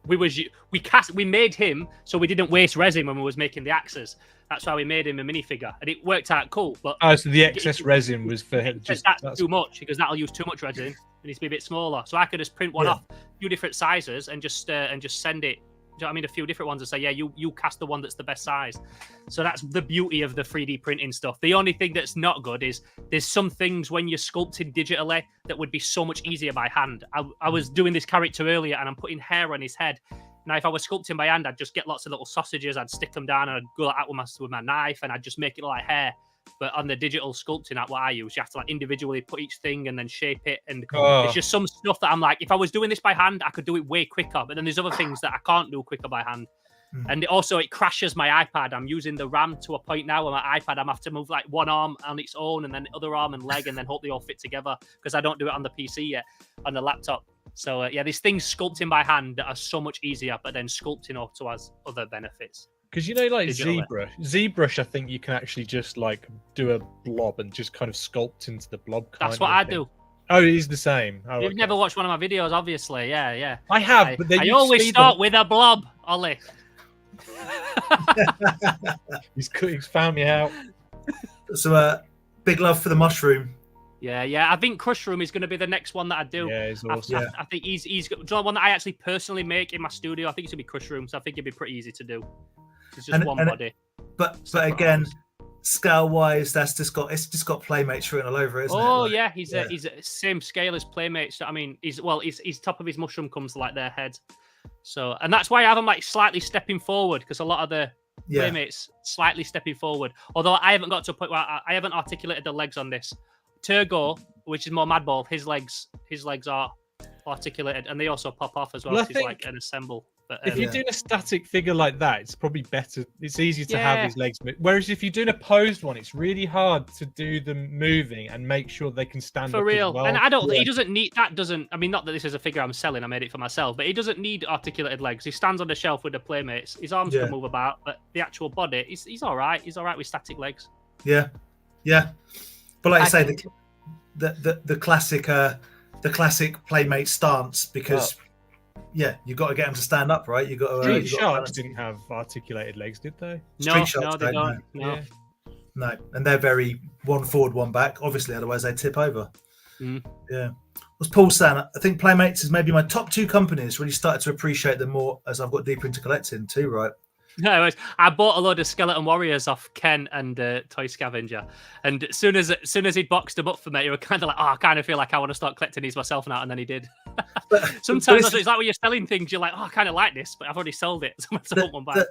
we made him so we didn't waste resin when we was making the axes. That's why we made him a minifigure, and it worked out cool. But so the excess resin was for him. That's too much, because that'll use too much resin. It needs to be a bit smaller. So I could just print one off, a few different sizes, and just send it. Do you know what I mean? A few different ones and say, you cast the one that's the best size. So that's the beauty of the 3D printing stuff. The only thing that's not good is there's some things when you're sculpting digitally that would be so much easier by hand. I was doing this character earlier and I'm putting hair on his head. Now, if I was sculpting by hand, I'd just get lots of little sausages. I'd stick them down and I'd go out with my knife and I'd just make it look like hair. But on the digital sculpting app, what I use, you have to like individually put each thing and then shape it. And it's just some stuff that I'm like, if I was doing this by hand, I could do it way quicker. But then there's other things that I can't do quicker by hand. And it crashes my iPad. I'm using the RAM to a point now where my iPad, I'm have to move like one arm on its own and then the other arm and leg and then hope they all fit together because I don't do it on the PC yet, on the laptop. So these things sculpting by hand that are so much easier, but then sculpting also has other benefits. Because like ZBrush, I think you can actually just like do a blob and just kind of sculpt into the blob. That's what I do. Oh, it is the same. Oh, You've never watched one of my videos, obviously. Yeah. I have, but I always start with a blob, Ollie. He's found me out. So, big love for the mushroom. Yeah. I think Crushroom is going to be the next one that I do. Yeah, he's awesome. I think he's one that I actually personally make in my studio. I think it's going to be Crushroom, so I think it'd be pretty easy to do. It's just one body. But again, scale wise, it's just got Playmates written all over it, isn't it? Oh yeah, he's a same scale as Playmates. I mean, he's top of his mushroom comes to like their head. So, and that's why I have them like slightly stepping forward, because a lot of the Playmates slightly stepping forward. Although I haven't got to a point where I haven't articulated the legs on this. Turgo, which is more Madball, his legs are articulated, and they also pop off as well. He's like an assemble. But, if you're doing a static figure like that, it's probably better. It's easier to have his legs move. Whereas if you're doing a posed one, it's really hard to do them moving and make sure they can stand for up real. As well. And I don't. He doesn't need that. I mean, not that this is a figure I'm selling. I made it for myself, but he doesn't need articulated legs. He stands on the shelf with the Playmates. His arms can move about, but the actual body, he's all right. He's all right with static legs. Yeah. But like I say, the classic Playmate stance, because. Yeah, you got to get them to stand up, right? You got to. Street Sharks didn't have articulated legs, did they? No, they don't. No. No, and they're very one forward, one back. Obviously, otherwise they tip over. Yeah. What's Paul saying? I think Playmates is maybe my top 2 companies. Really started to appreciate them more as I've got deeper into collecting too, right? No, I bought a load of Skeleton Warriors off Ken and Toy Scavenger, and as soon as he boxed them up for me, you were kind of like, I kind of feel like I want to start collecting these myself now, and then he did. Sometimes it's like when you're selling things, you're like, I kind of like this, but I've already sold it, so I want one back.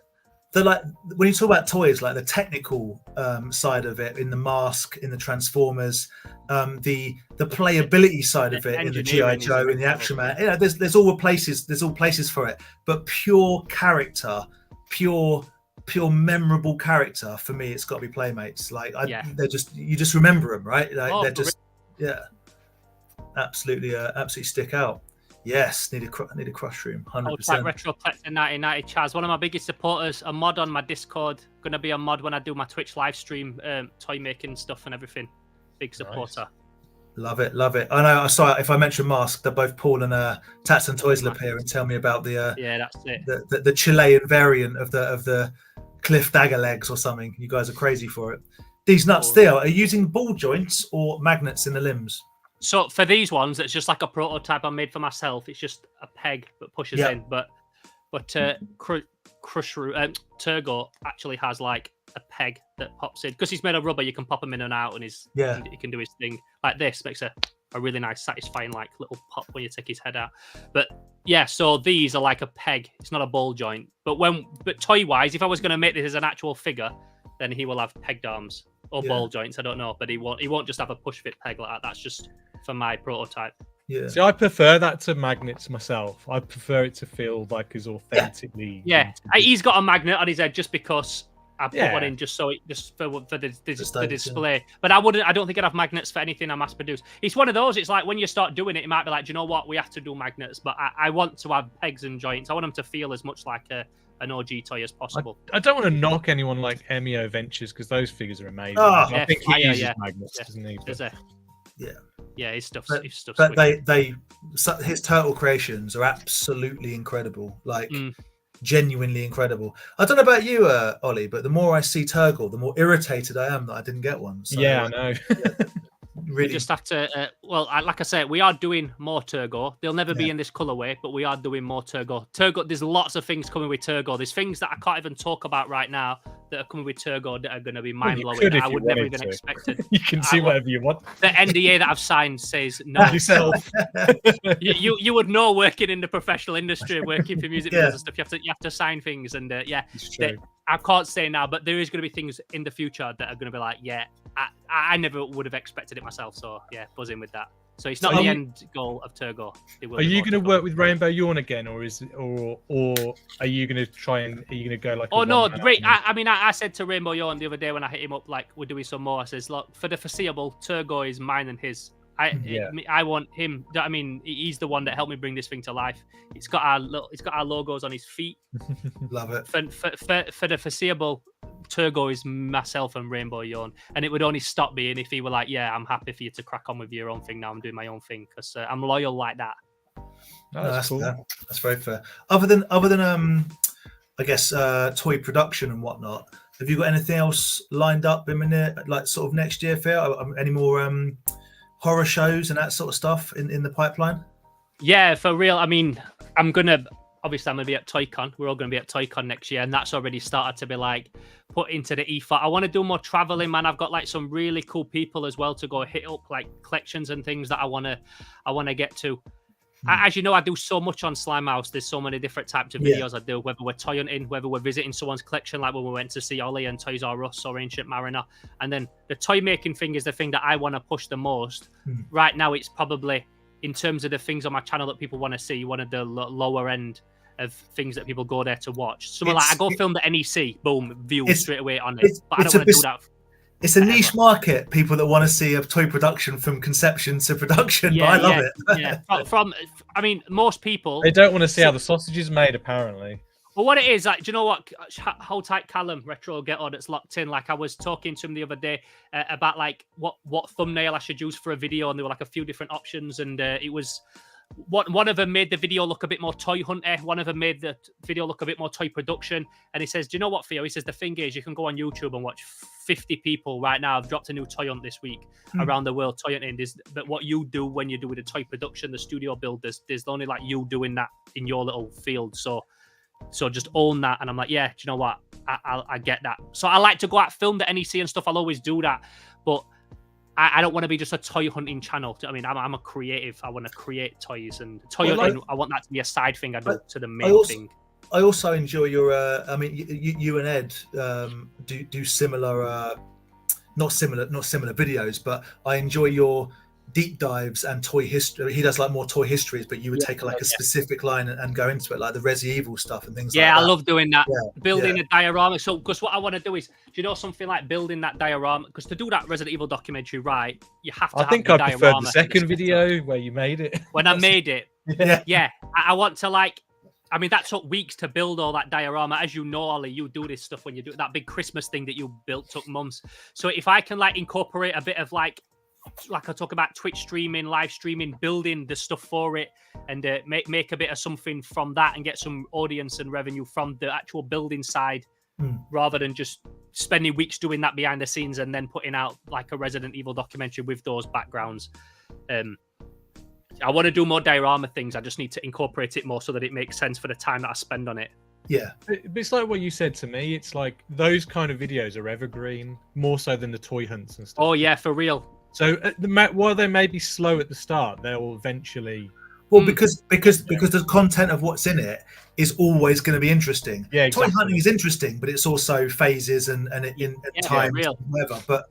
Like when you talk about toys, like the technical side of it, in the mask, in the Transformers, the playability side of it, in the G.I. Joe, in the Action Man, there's all places for it, but pure character, pure pure memorable character, for me, it's got to be Playmates. Like, they're just, you just remember them, right? Like, they're just, absolutely stick out. Yes, need a crush room, 100%. Retro Collector 1990 Chaz, one of my biggest supporters, a mod on my Discord, gonna be a mod when I do my Twitch live stream, toy making stuff and everything. Big supporter. Nice. Love it. I know. I saw, if I mention Mask, they're both Paul and Tats and Toys will appear and tell me about the that's it. The Chilean variant of the Cliff Dagger legs or something. You guys are crazy for it. These nuts, Theo, are you using ball joints or magnets in the limbs? So for these ones, it's just like a prototype I made for myself. It's just a peg that pushes in. But Turgo actually has like a peg that pops in, because he's made of rubber. You can pop him in and out, and he can do his thing like this. Makes a really nice, satisfying like little pop when you take his head out. But yeah, so these are like a peg. It's not a ball joint. But toy wise, if I was going to make this as an actual figure, then he will have pegged arms or ball joints. I don't know, but he won't just have a push fit peg like that. That's just for my prototype. Yeah. See, I prefer that to magnets myself. I prefer it to feel like as authentically. Yeah, he's got a magnet on his head just because I put one in just for the display. But I don't think I'd have magnets for anything I mass produce. It's one of those. It's like when you start doing it, it might be like, do you know what? We have to do magnets, but I want to have pegs and joints. I want them to feel as much like an OG toy as possible. I don't want to knock anyone like Emio Ventures, because those figures are amazing. I think he uses magnets, doesn't he? Yeah, his stuff's but his turtle creations are absolutely incredible. Like genuinely incredible. I don't know about you, Ollie, but the more I see Turgore, the more irritated I am that I didn't get one. So, I know. Really, we just have to. Like I said, we are doing more Turgo. They'll never be in this colorway, but we are doing more Turgo. There's lots of things coming with Turgo. There's things that I can't even talk about right now that are coming with Turgo that are going to be mind blowing. I would never even expect it. You can see whatever you want. The NDA that I've signed says no. Yourself. you would know, working in the professional industry, working for music videos and stuff. You have to sign things, and I can't say now, but there is going to be things in the future that are going to be like, I never would have expected it myself. So buzzing with that. So it's not the end goal of Turgo. Are you going to work with Rainbow Yawn again, or are you going to try and go like? Oh no, great! I said to Rainbow Yawn the other day when I hit him up, like, we're doing some more. I says, look, for the foreseeable, Turgo is mine and his. I want him. I mean, he's the one that helped me bring this thing to life. It's got our logos on his feet. Love it. For the foreseeable, Turgo is myself and Rainbow Yawn, and it would only stop being if he were like, I'm happy for you to crack on with your own thing now. I'm doing my own thing because I'm loyal like that. That's cool. Fair. That's very fair. Other than I guess toy production and whatnot, have you got anything else lined up in like sort of next year, Theo? Any more horror shows and that sort of stuff in the pipeline? Yeah, for real. I mean, I'm gonna be at ToyCon. We're all gonna be at ToyCon next year, and that's already started to be like put into the E4. I want to do more traveling, man. I've got like some really cool people as well to go hit up, like collections and things that I wanna get to. As you know, I do so much on Slimehouse. There's so many different types of videos I do, whether we're toy hunting, whether we're visiting someone's collection, like when we went to see Ollie and Toys R Us or Ancient Mariner. And then the toy making thing is the thing that I want to push the most. Right now, it's probably, in terms of the things on my channel that people want to see, one of the lower end of things that people go there to watch. So like, I go film the NEC, boom, view straight away on it. But I don't want to do that. It's a niche market, people that want to see a toy production from conception to production, but I love it. I mean, most people... They don't want to see how the sausage is made, apparently. Well, what it is, like, do you know what? Hold tight, Callum, Retro Ghetto, that's locked in. Like, I was talking to him the other day about, like, what thumbnail I should use for a video, and there were, like, a few different options, and it was... One of them made the video look a bit more toy hunter. One of them made the video look a bit more toy production. And he says, do you know what, Theo? He says, the thing is, you can go on YouTube and watch 50 people right now have dropped a new toy hunt this week around the world, toy hunting. But what you do when you do with the toy production, the studio build, there's only like you doing that in your little field. So just own that. And I'm like, yeah, do you know what? I get that. So I like to go out, film the NEC and stuff. I'll always do that. But I don't want to be just a toy hunting channel. I mean, I'm a creative. I want to create toys and toy hunting. I want that to be a side thing I do to the main thing. I also enjoy your. I mean, you and Ed do similar, not similar videos, but I enjoy your deep dives and toy history. He does like more toy histories, but you would take like a specific line and go into it, like the Resi Evil stuff and things like that. Yeah, I love doing that. Yeah, Building a diorama. So, because what I want to do is, do you know something like building that diorama? Because to do that Resident Evil documentary right, you have to. I think I preferred the second video where you made it. When I made it, yeah, I want to like. I mean, that took weeks to build all that diorama. As you know, Ollie, you do this stuff when you do that big Christmas thing that you built took months. So if I can like incorporate a bit of like I talk about Twitch streaming, live streaming, building the stuff for it, and make a bit of something from that and get some audience and revenue from the actual building side, rather than just spending weeks doing that behind the scenes and then putting out like a Resident Evil documentary with those backgrounds. I want to do more diorama things. I just need to incorporate it more so that it makes sense for the time that I spend on it. Yeah. It's like what you said to me. It's like those kind of videos are evergreen, more so than the toy hunts and stuff. Oh, yeah, for real. So while they may be slow at the start, they'll eventually... Well, because the content of what's in it is always going to be interesting. Yeah, exactly. Toy hunting is interesting, but it's also phases and time and whatever. But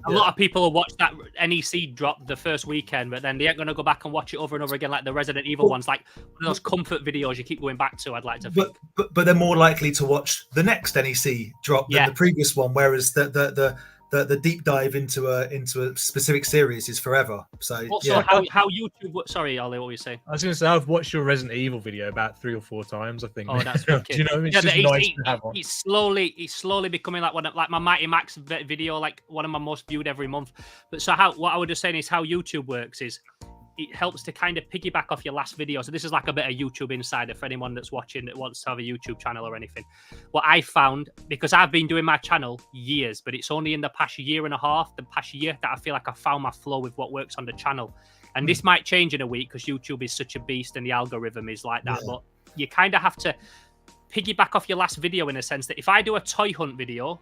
a lot of people will watch that NEC drop the first weekend, but then they ain't going to go back and watch it over and over again like the Resident Evil ones, like one of those comfort videos you keep going back to, I'd like to think. But they're more likely to watch the next NEC drop than the previous one, whereas the deep dive into a specific series is forever. So also, how YouTube... Sorry, Ollie, what were you saying? I was going to say, I've watched your Resident Evil video about 3 or 4 times, I think. Oh, that's wicked. Do you know, it's just nice to have on. He's slowly becoming like my Mighty Max video, like one of my most viewed every month. But so what I was just saying is how YouTube works is it helps to kind of piggyback off your last video. So this is like a bit of YouTube insider for anyone that's watching that wants to have a YouTube channel or anything. What I found, because I've been doing my channel years, but it's only in the past year and a half, the past year, that I feel like I found my flow with what works on the channel. And this might change in a week because YouTube is such a beast and the algorithm is like that. But you kind of have to piggyback off your last video in a sense that if I do a toy hunt video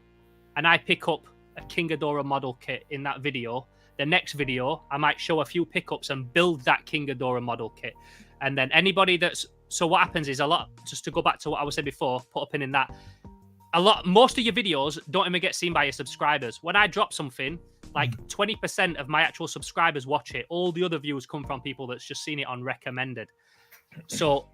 and I pick up a King Ghidorah model kit in that video, the next video, I might show a few pickups and build that King Ghidorah model kit. And then anybody that's... So what happens is a lot... Just to go back to what I was saying before, put a pin in that. Most of your videos don't even get seen by your subscribers. When I drop something, like 20% of my actual subscribers watch it. All the other views come from people that's just seen it on recommended. So...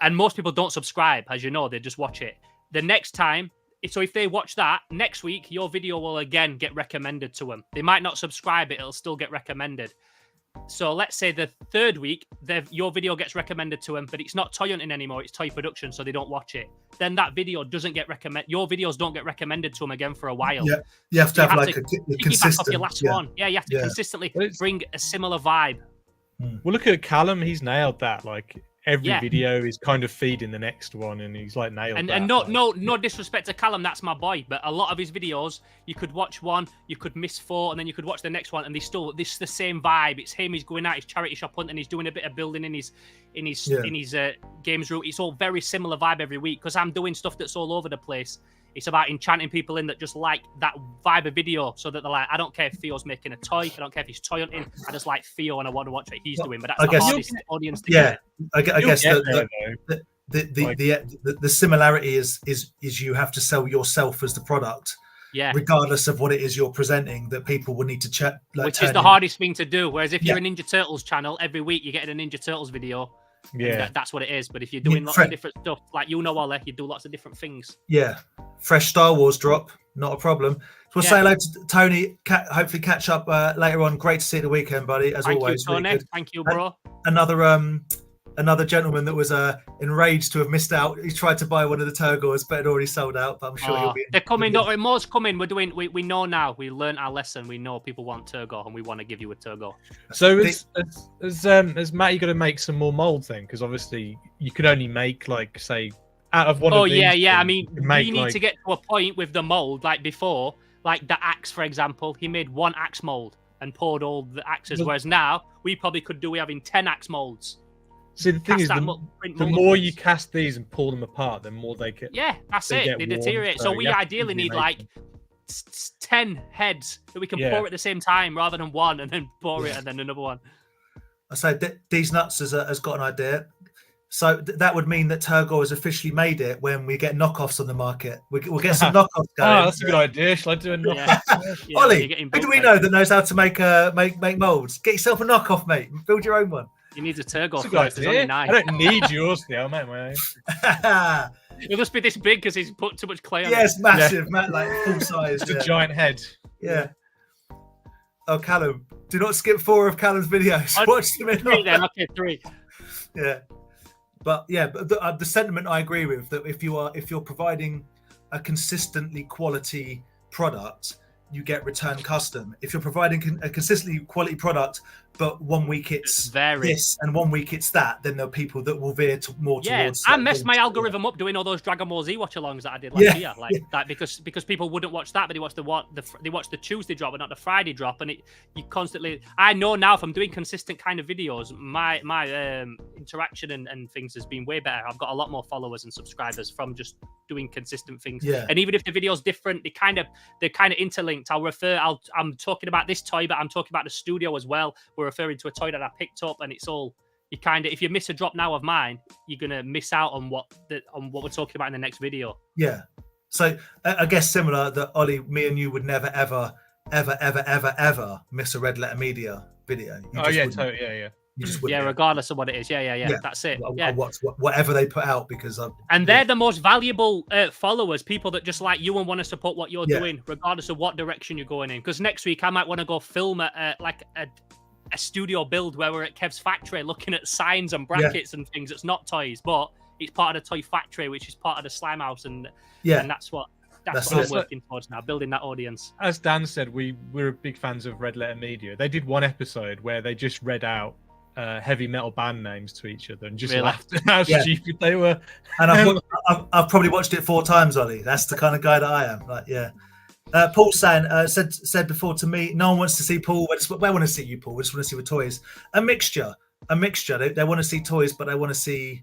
And most people don't subscribe, as you know. They just watch it. The next time... So if they watch that, next week, your video will again get recommended to them. They might not subscribe, but it'll still get recommended. So let's say the third week, your video gets recommended to them, but it's not toy hunting anymore, it's toy production, so they don't watch it. Then that video doesn't get recommended. Your videos don't get recommended to them again for a while. Yeah, you have to have like a consistent... off your last one. Yeah, you have to consistently bring a similar vibe. Well, look at Callum, he's nailed that. Like... Every video is kind of feeding the next one, and he's like nailed that. And no disrespect to Callum, that's my boy. But a lot of his videos, you could watch one, you could miss 4, and then you could watch the next one, and this is the same vibe. It's him. He's going out his charity shop hunting. He's doing a bit of building in his games route. It's all very similar vibe every week because I'm doing stuff that's all over the place. It's about enchanting people in that just like that vibe of video, so that they're like, I don't care if Theo's making a toy, I don't care if he's toy hunting, I just like Theo and I want to watch what he's doing. But that's the hardest audience to get. I guess the similarity is you have to sell yourself as the product, regardless of what it is you're presenting. That people will need to check, which is the hardest thing to do. Whereas if you're a Ninja Turtles channel, every week you're getting a Ninja Turtles video. Yeah, that's what it is. But if you're doing lots of different stuff, like Ollie, you do lots of different things. Yeah, fresh Star Wars drop, not a problem. So we'll say hello to Tony. Hopefully catch up later on. Great to see you the weekend, buddy. As always, Thank you, Tony. Thank you, bro. Another gentleman that was enraged to have missed out. He tried to buy one of the Turgores, but it already sold out. But I'm sure he'll be. They're coming. More's coming. We're doing. We know now. We learned our lesson. We know people want Turgo, and we want to give you a Turgo. So has Matty got to make some more molds then? Because obviously you could only make like say out of one. Oh yeah. I mean, we need to get to a point with the mold like before, like the axe, for example. He made 1 axe mold and poured all the axes, whereas now we probably could do having 10 axe molds. See, the thing is, the more you cast these and pull them apart, the more they get. Yeah, that's it. They deteriorate. So we ideally need like 10 heads that we can pour at the same time, rather than 1 and then pour it and then another one. I say These Nuts has got an idea. So that would mean that Turgore has officially made it when we get knockoffs on the market. We'll get some knockoffs going. Oh, that's a good idea. Shall I do a knockoff? Yeah, Ollie, who do we know that knows how to make molds? Get yourself a knockoff, mate. Build your own one. You need a Turgo That's first. a There's good only idea. 9. I don't need yours, Theo. I'll make my own. It'll just be this big because he's put too much clay on Yes, it. massive, like full size. It's a giant head. Yeah. Oh, Callum, do not skip 4 of Callum's videos. Watch them in 3 then. Okay, 3. Yeah. But yeah, but the sentiment I agree with, that if you're providing a consistently quality product, you get return custom. If you're providing a consistently quality product, but 1 week it's this and 1 week it's that, then there are people that will veer more towards. I messed my algorithm up doing all those Dragon Ball Z watch alongs that I did last year, that because people wouldn't watch that, but they watched the Tuesday drop, but not the Friday drop, and you constantly. I know now if I'm doing consistent kind of videos, my interaction and things has been way better. I've got a lot more followers and subscribers from just doing consistent things. Yeah. And even if the video's different, they're kind of interlinked. I'm talking about this toy, but I'm talking about the studio as well. We're referring to a toy that I picked up, and it's all if you miss a drop now of mine, you're gonna miss out on what we're talking about in the next video. Yeah. So I guess similar that Ollie, me and you would never ever miss a Red Letter Media video. Yeah. You just yeah, regardless of what it is. Yeah. That's it. I'll watch whatever they put out because they're the most valuable followers, people that just like you and want to support what you're doing, regardless of what direction you're going in. Because next week I might want to go film a studio build where we're at Kev's factory looking at signs and brackets and things. It's not toys, but it's part of the toy factory, which is part of the Slimehouse, and that's what I'm working towards now, building that audience. As Dan said, we're big fans of Red Letter Media. They did one episode where they just read out heavy metal band names to each other and just laughed at how stupid they were. And I've probably watched it 4 times, Ollie. That's the kind of guy that I am. Paul said before to me, no one wants to see Paul. They want to see you, Paul. We just want to see with toys. A mixture. They want to see toys, but they want to see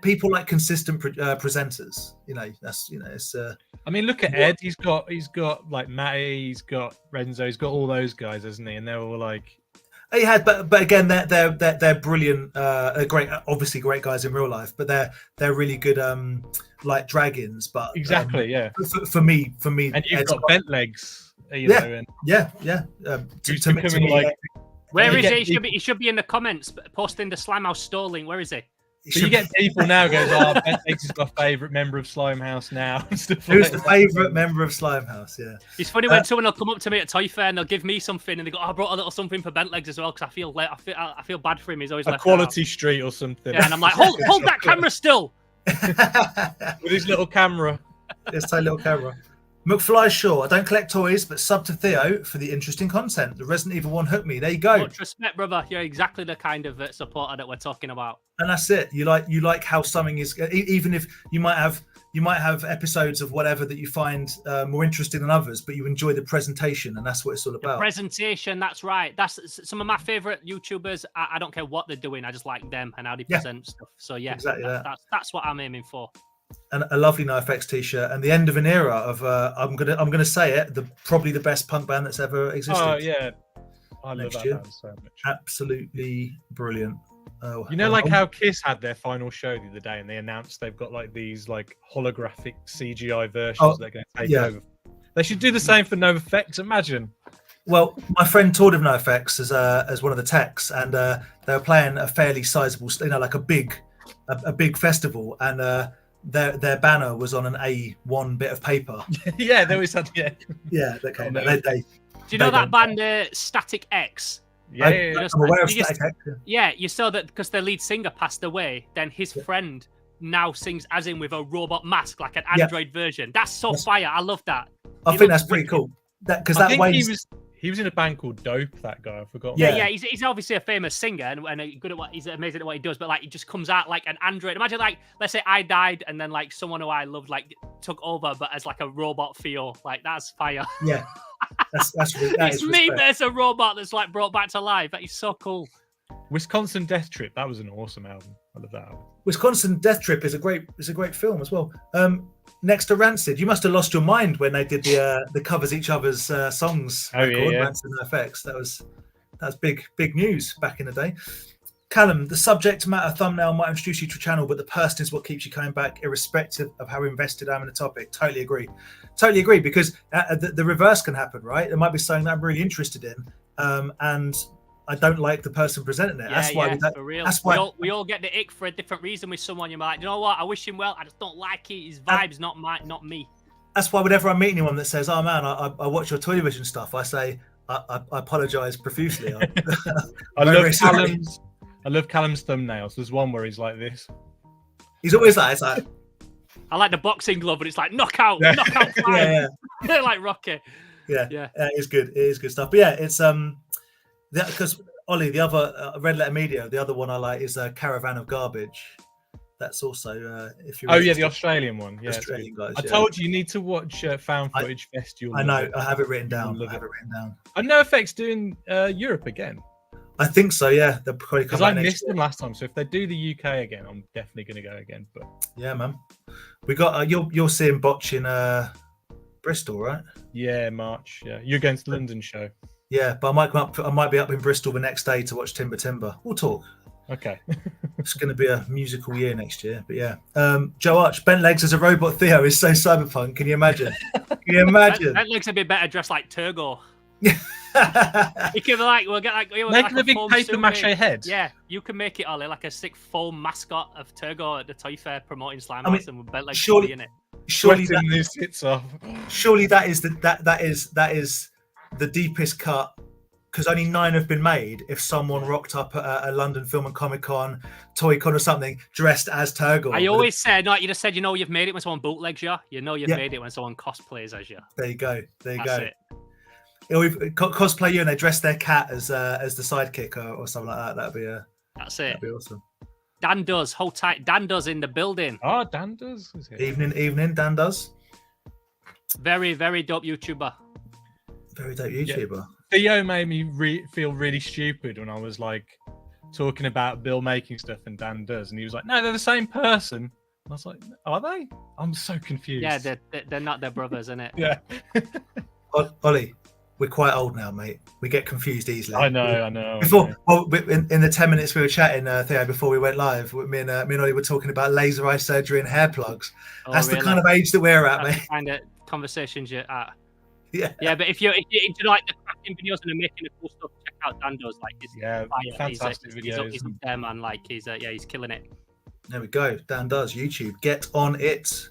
people like consistent presenters. It's. I mean, look at Ed. He's got like Matty. He's got Renzo. He's got all those guys, hasn't he? And they're all like. He had, but again, they're brilliant. Great, obviously great guys in real life, but they're really good. Like dragons, but exactly, For me, and you've got bent legs. Where is he? He should be in the comments posting the Slimehouse store link. Where is he? So you get people now going, Bent Legs is my favourite member of Slimehouse now. Who's the favourite member of Slimehouse? Yeah. It's funny when someone will come up to me at Toy Fair and they'll give me something and they go, I brought a little something for Bent Legs as well, because I feel bad for him. He's always a left Quality out. Street or something. Yeah, and I'm like, hold that camera still. With his little camera. His tiny little camera. McFly Shaw, I don't collect toys, but sub to Theo for the interesting content. The Resident Evil 1 hooked me. There you go. Much respect, brother. You're exactly the kind of supporter that we're talking about. And that's it. You like how something is, even if you might have episodes of whatever that you find more interesting than others, but you enjoy the presentation, and that's what it's all about. The presentation, that's right. That's some of my favorite YouTubers. I don't care what they're doing. I just like them and how they present stuff. So yeah, exactly that's what I'm aiming for. And a lovely NoFX t-shirt, and the end of an era of I'm gonna say it, probably the best punk band that's ever existed. Oh yeah, I love that band so much. Absolutely brilliant. How Kiss had their final show the other day, and they announced they've got like these like holographic CGI versions they're going to take over. They should do the same for NoFX. Imagine. Well, my friend toured with NoFX as one of the techs, and they were playing a fairly sizable, like a big festival, and. Their banner was on an A1 bit of paper. Yeah, they always had that came. Do you know that band Static X? I'm aware of Static X. Yeah, you saw that because their lead singer passed away. Then his friend now sings as in with a robot mask, like an Android version. That's so fire. I love that. I think that's pretty cool. He was in a band called Dope. That guy, I forgot. Yeah. He's obviously a famous singer and good at what he's amazing at what he does. But like, he just comes out like an android. Imagine like, let's say I died and then like someone who I loved like took over, but as like a robot feel. Like that's fire. Yeah, that's really, it's me, but it's a robot that's like brought back to life. That is so cool. Wisconsin Death Trip. That was an awesome album. I love that album. Wisconsin Death Trip is a great film as well. Next to Rancid, you must have lost your mind when they did the covers each other's songs. Oh yeah. Rancid and FX. That was big news back in the day. Callum, the subject matter thumbnail might introduce you to a channel, but the person is what keeps you coming back, irrespective of how invested I am in the topic. Totally agree. Totally agree, because the reverse can happen, right? There might be something that I'm really interested in, and I don't like the person presenting it. That's why. For real. That's why we all get the ick for a different reason with someone. You're like, you know what? I wish him well. I just don't like it. His vibe's not me. That's why whenever I'm meeting anyone that says, "Oh man, I watch your Toy Vision stuff," I say I apologise profusely. I love Callum's thumbnails. There's one where he's like this. He's always like, it's like, I like the boxing glove, but it's like knockout, knockout yeah. like Rocky. Yeah, it's good. It is good stuff. But yeah, it's because Ollie, the other Red Letter Media, the other one I like is Caravan of Garbage. That's also if you're. Oh yeah, the Australian one. Yeah, Australian guys. I told you need to watch Found Footage Fest. I know. I have it written down. And No Effect's doing Europe again. I think so. Yeah, they'll probably come. Because I missed them last time, so if they do the UK again, I'm definitely going to go again. But yeah, man, we got you're seeing Botch in Bristol, right? Yeah, March. Yeah, you're going to the London show. Yeah, but I might be up in Bristol the next day to watch Timber. We'll talk. Okay. It's going to be a musical year next year, but yeah. Joe Arch, Bent Legs as a robot Theo is so cyberpunk. Can you imagine? Bent Legs a bit better dressed like Turgo. You can we'll get like make a big paper mache head. Yeah, you can make it, Ollie, like a sick foam mascot of Turgo at the Toy Fair promoting Slimehouse, and with Bent Legs in it. Surely this hits off. Surely that is the deepest cut, because only 9 have been made. If someone rocked up at a London Film and Comic Con, Toy Con or something, dressed as Turgo. I always said, no, you just said, you've made it when someone bootlegs you. You know you've made it when someone cosplays as you. There you go. That's it. We've cosplay you and they dress their cat as the sidekick or something like that. That's it. That'd be awesome. Dan does. Hold tight. Dan does in the building. Oh, Dan does. Evening. Dan does. Very, very dope YouTuber. Very dope YouTuber. Yeah. Theo made me feel really stupid when I was like talking about Bill making stuff and Dan does, and he was like, "No, they're the same person." And I was like, "Are they?" I'm so confused. Yeah, they're not their brothers, isn't it? Yeah. Ollie, we're quite old now, mate. We get confused easily. I know. In the 10 minutes we were chatting, Theo, before we went live, me and Ollie were talking about laser eye surgery and hair plugs. That's really the kind of age that we're at, mate. Kind of conversations you're at. Yeah, but if you're into like the crafting videos and making the cool stuff, check out Dan does. Like, fantastic videos. He's up there, man. Like, he's killing it. There we go. Dan does YouTube. Get on it,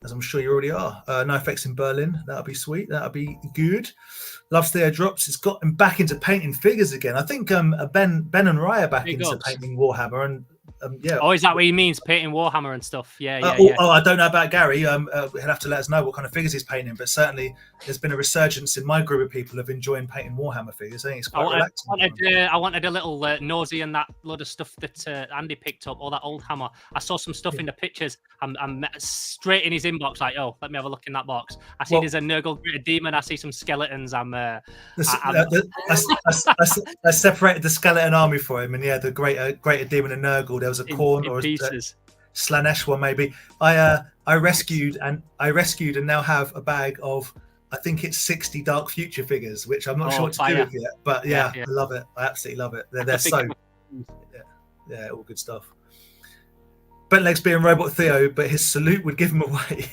as I'm sure you already are. No Effects in Berlin. That'll be sweet. That'll be good. Loves Theo drops. It's got him back into painting figures again. I think Ben and Rye are back into painting Warhammer, and Oh, is that what he means? Painting Warhammer and stuff? Yeah. Oh, I don't know about Gary. He'll have to let us know what kind of figures he's painting. But certainly, there's been a resurgence in my group of people of enjoying painting Warhammer figures. I think it's quite relaxing. I wanted a little nosy in that load of stuff that Andy picked up, all that old hammer. I saw some stuff in the pictures. I'm straight in his inbox, like, oh, let me have a look in that box. I see there's a Nurgle Greater Demon. I see some skeletons. I separated the skeleton army for him, and the Greater Demon and Nurgle. There was a corn or pieces. Slanesh one maybe. I rescued and now have a bag of, I think it's 60 Dark Future figures, which I'm not sure what to do with yet. But yeah, I love it. I absolutely love it. They're so all good stuff. Bentleg's being Robot Theo, but his salute would give him away.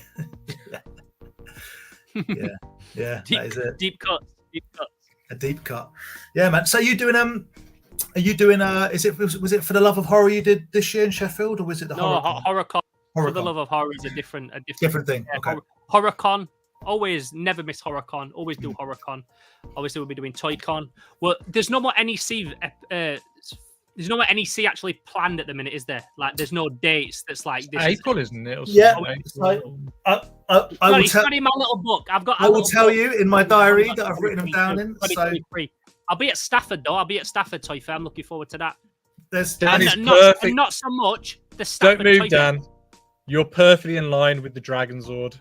yeah, that is it. Deep cuts. A deep cut. Yeah, man. So are you doing was it For the Love of Horror you did this year in Sheffield, or was it the HorrorCon? For the Love of Horror is a different thing. Yeah, okay. HorrorCon. Always never miss HorrorCon. Always do HorrorCon. Obviously we'll be doing ToyCon. Well, there's no more NEC there's no more NEC actually planned at the minute, is there? Like, there's no dates. That's like this April, isn't it? Yeah. It's not in my little book. I will tell you in my diary that I've written them down in. So I'll be at Stafford though. I'll be at Stafford Toy Fair. I'm looking forward to that. Dan is perfect. And not so much the Stafford. Don't move, Dan. You're perfectly in line with the Dragon Zord.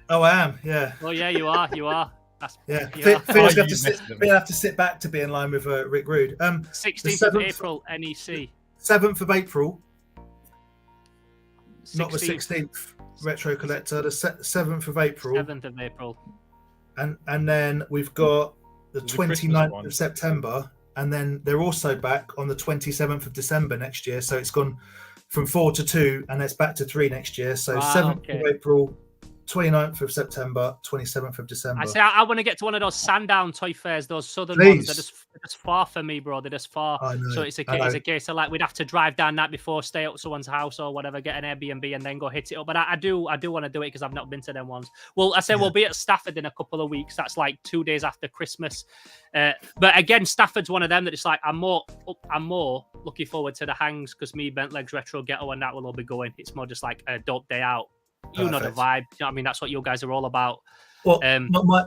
Oh, I am. Yeah. Well, yeah, you are. Phil's have to sit back to be in line with Rick Rude. 16th of April, NEC. 7th of April. 16th. Not the 16th. Retro Collector. The 7th of April. 7th of April. And then we've got the 29th of September, and then they're also back on the 27th of December next year. So it's gone from 4 to 2, and it's back to 3 next year. So 7th of April, 29th of September, 27th of December. I say I want to get to one of those Sandown toy fairs, those southern ones. They're just far for me, bro. They're just far. So it's a case of like we'd have to drive down that before, stay at someone's house or whatever, get an Airbnb and then go hit it up. But I do want to do it because I've not been to them ones. Well, I say we'll be at Stafford in a couple of weeks. That's like 2 days after Christmas. But again, Stafford's one of them that it's like I'm more looking forward to the hangs because me, Bent Legs Retro Ghetto, and that will all be going. It's more just like a dope day out. You know the vibe. You know what I mean? That's what you guys are all about. Well,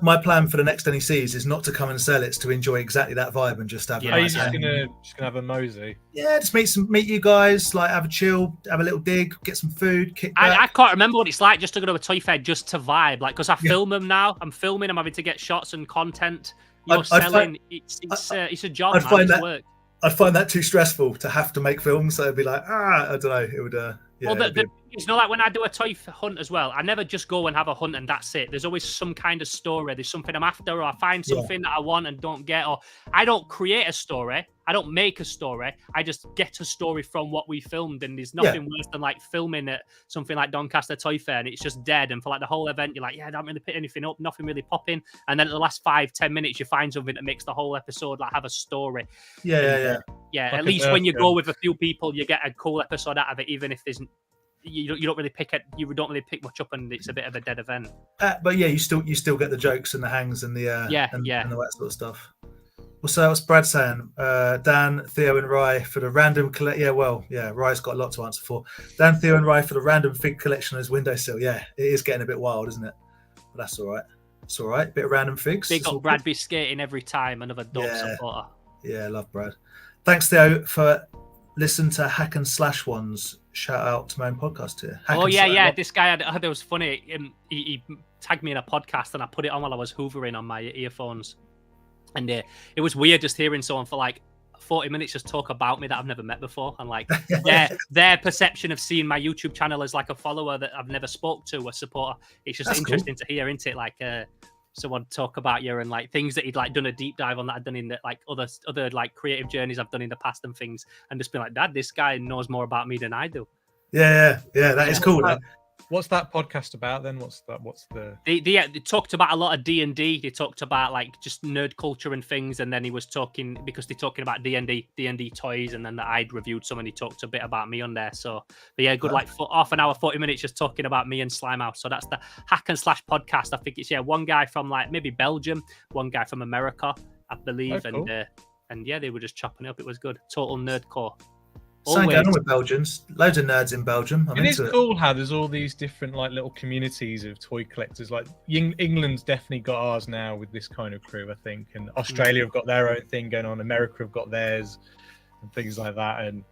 my plan for the next NECs is not to come and sell it, it's to enjoy exactly that vibe and just have. Are you just gonna have a mosey? Yeah, just meet you guys, like have a chill, have a little dig, get some food, kick back. I can't remember what it's like just to go to a toy fair just to vibe, like because I film them now. I'm filming. I'm having to get shots and content. You're selling. It's a job. I'd find that too stressful to have to make films. So it'd be like, I don't know. It would. It's not like when I do a toy hunt as well. I never just go and have a hunt and that's it. There's always some kind of story. There's something I'm after, or I find something that I want and don't get, or I don't create a story. I don't make a story. I just get a story from what we filmed, and there's nothing worse than like filming at something like Doncaster Toy Fair and it's just dead. And for like the whole event, you're like, I don't really pick anything up, nothing really popping. And then at the last 5-10 minutes, you find something that makes the whole episode like have a story. Yeah. At least when you go with a few people, you get a cool episode out of it, even if there's. You don't really pick much up, and it's a bit of a dead event. But yeah, you still get the jokes and the hangs and the and all that sort of stuff. Well, so what's Brad saying? Dan, Theo, and Rye for the random collect. Rye's got a lot to answer for. Dan, Theo, and Rye for the random fig collection as windowsill. Yeah, it is getting a bit wild, isn't it? But that's all right. It's all right. Bit of random figs. Big up Brad be skating every time. Another dog supporter. Yeah, love Brad. Thanks, Theo, for listening to Hack and Slash ones. Shout out to my own podcast here. This guy it was funny. He tagged me in a podcast and I put it on while I was hoovering on my earphones, and it was weird just hearing someone for like 40 minutes just talk about me that I've never met before, and like their perception of seeing my YouTube channel as like a follower that I've never spoke to, a supporter. It's just interesting to hear, isn't it? Like someone talk about you and like things that he'd like done a deep dive on that I'd done in the like other like creative journeys I've done in the past and things, and just be like, Dad, this guy knows more about me than I do. Yeah, that is cool. What's that podcast about then? What's the? They talked about a lot of D&D. They talked about like just nerd culture and things, and then he was talking because they're talking about D&D toys, and then I'd reviewed some, and he talked a bit about me on there. So, but yeah, good like half an hour, 40 minutes just talking about me and Slimehouse. So that's the Hack and Slash podcast. I think it's one guy from like maybe Belgium, one guy from America, I believe, cool. and they were just chopping it up. It was good. Total nerdcore. Something going on with Belgians. Loads of nerds in Belgium. It's cool how there's all these different like little communities of toy collectors. Like England's definitely got ours now with this kind of crew, I think, and Australia have got their own thing going on. America have got theirs and things like that, and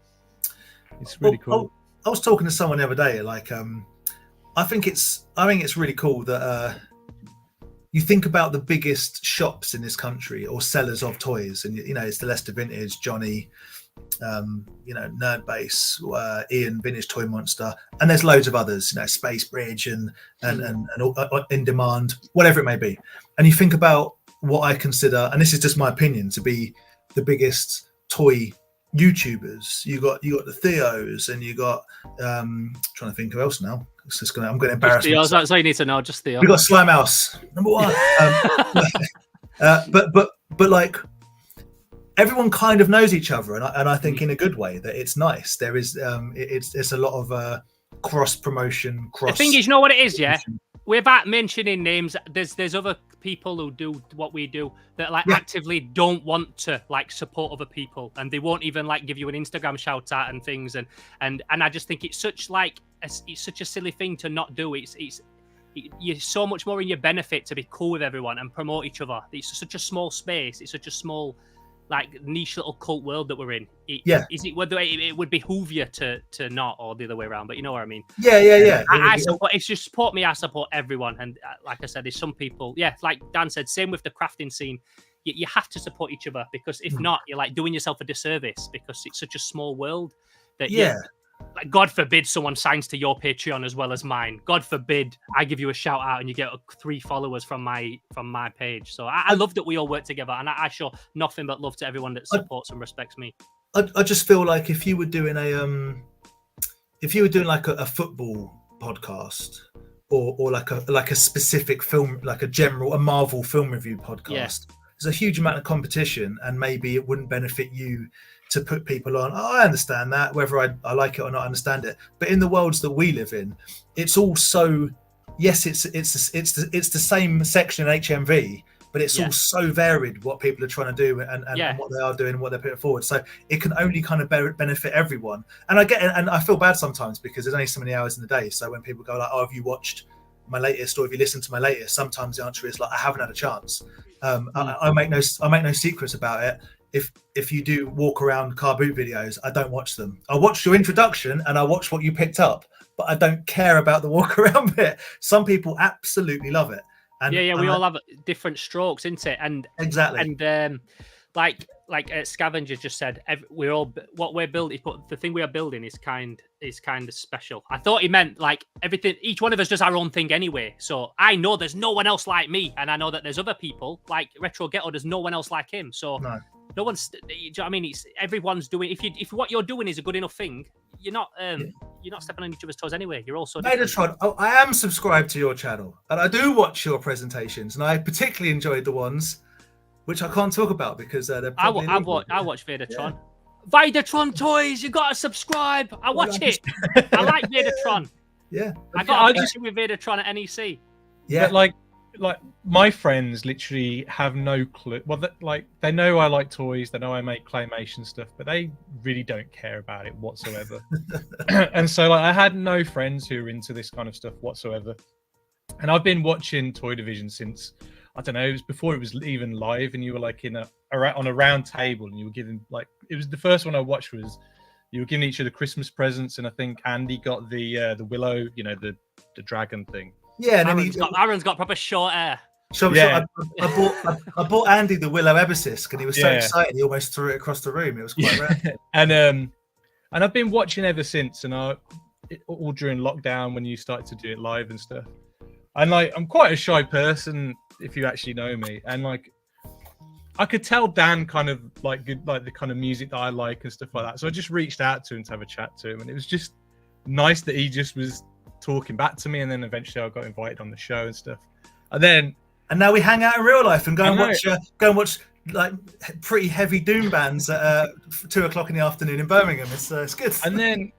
it's really cool. I was talking to someone the other day. Like, I think it's really cool that you think about the biggest shops in this country or sellers of toys, and it's the Leicester Vintage, Johnny. Nerd Base, Ian Vintage Toy Monster, and there's loads of others, Space Bridge and In Demand, whatever it may be. And you think about what I consider, and this is just my opinion, to be the biggest toy YouTubers. You got the Theos, and you got trying to think who else now. I'm going to embarrass myself. That's all you need to know. Just Theo. We got Slimehouse, number one. But like. Everyone kind of knows each other, and I think in a good way that it's nice. There is it's a lot of cross promotion. The thing is, you know what it is, yeah. Without mentioning names, there's other people who do what we do that like actively don't want to like support other people, and they won't even like give you an Instagram shout out and things, and I just think it's such a silly thing to not do. You're so much more in your benefit to be cool with everyone and promote each other. It's such a small space. It's such a small. Like niche little cult world that we're in. It would behoove you to not, or the other way around, but you know what I mean? Yeah. I support, if you support me, I support everyone. And like I said, there's some people, like Dan said, same with the crafting scene. You have to support each other, because if not, you're like doing yourself a disservice, because it's such a small world that like, God forbid someone signs to your Patreon as well as mine. God forbid I give you a shout out and you get 3 followers from my page. So I love that we all work together, and I show nothing but love to everyone that supports and respects me. I just feel like if you were doing like a football podcast or like a specific film, like a Marvel film review podcast, there's a huge amount of competition, and maybe it wouldn't benefit you to put people on. Oh, I understand that, whether I like it or not, I understand it. But in the worlds that we live in, it's all so, yes, it's the same section in HMV, but it's all so varied what people are trying to do and what they are doing and what they're putting forward. So it can only kind of benefit everyone. And I get it, and I feel bad sometimes because there's only so many hours in the day. So when people go like, oh, have you watched my latest, or have you listened to my latest? Sometimes the answer is like, I haven't had a chance. I make no secrets about it. If you do walk around car boot videos, I don't watch them. I watch your introduction and I watch what you picked up, but I don't care about the walk around bit. Some people absolutely love it. And, we all have different strokes, isn't it? And exactly. And like Scavenger just said, we're all what we're building, but the thing we are building is kind of special. I thought he meant like everything. Each one of us does our own thing anyway. So I know there's no one else like me, and I know that there's other people like Retro Ghetto. There's no one else like him. So no one's. Do you know what I mean? It's everyone's doing. If what you're doing is a good enough thing, you're not stepping on each other's toes anyway. You're also. Megatron, I am subscribed to your channel, and I do watch your presentations, and I particularly enjoyed the ones which I can't talk about because they're. I watch Vadertron. Yeah. Vadertron toys, you gotta subscribe. I watch it. I like Vadertron. Yeah, I got a with Vadertron at NEC. Yeah, but like my friends literally have no clue. Well, they know I like toys, they know I make claymation stuff, but they really don't care about it whatsoever. And so like I had no friends who were into this kind of stuff whatsoever. And I've been watching Toy Division since, I don't know, it was before it was even live, and you were like on a round table, and you were giving like, it was the first one I watched was you were giving each other Christmas presents, and I think Andy got the willow, the dragon thing. Yeah, and Aaron's got proper short hair. So I bought Andy the willow ebasisk, and he was so excited he almost threw it across the room. It was quite rare. And I've been watching ever since, and all during lockdown when you started to do it live and stuff. And like I'm quite a shy person if you actually know me, and like I could tell Dan kind of like good, like the kind of music that I like and stuff like that. So I just reached out to him to have a chat to him, and it was just nice that he just was talking back to me. And then eventually I got invited on the show and stuff. And now we hang out in real life and go and watch like pretty heavy doom bands at 2:00 in the afternoon in Birmingham. It's good. And then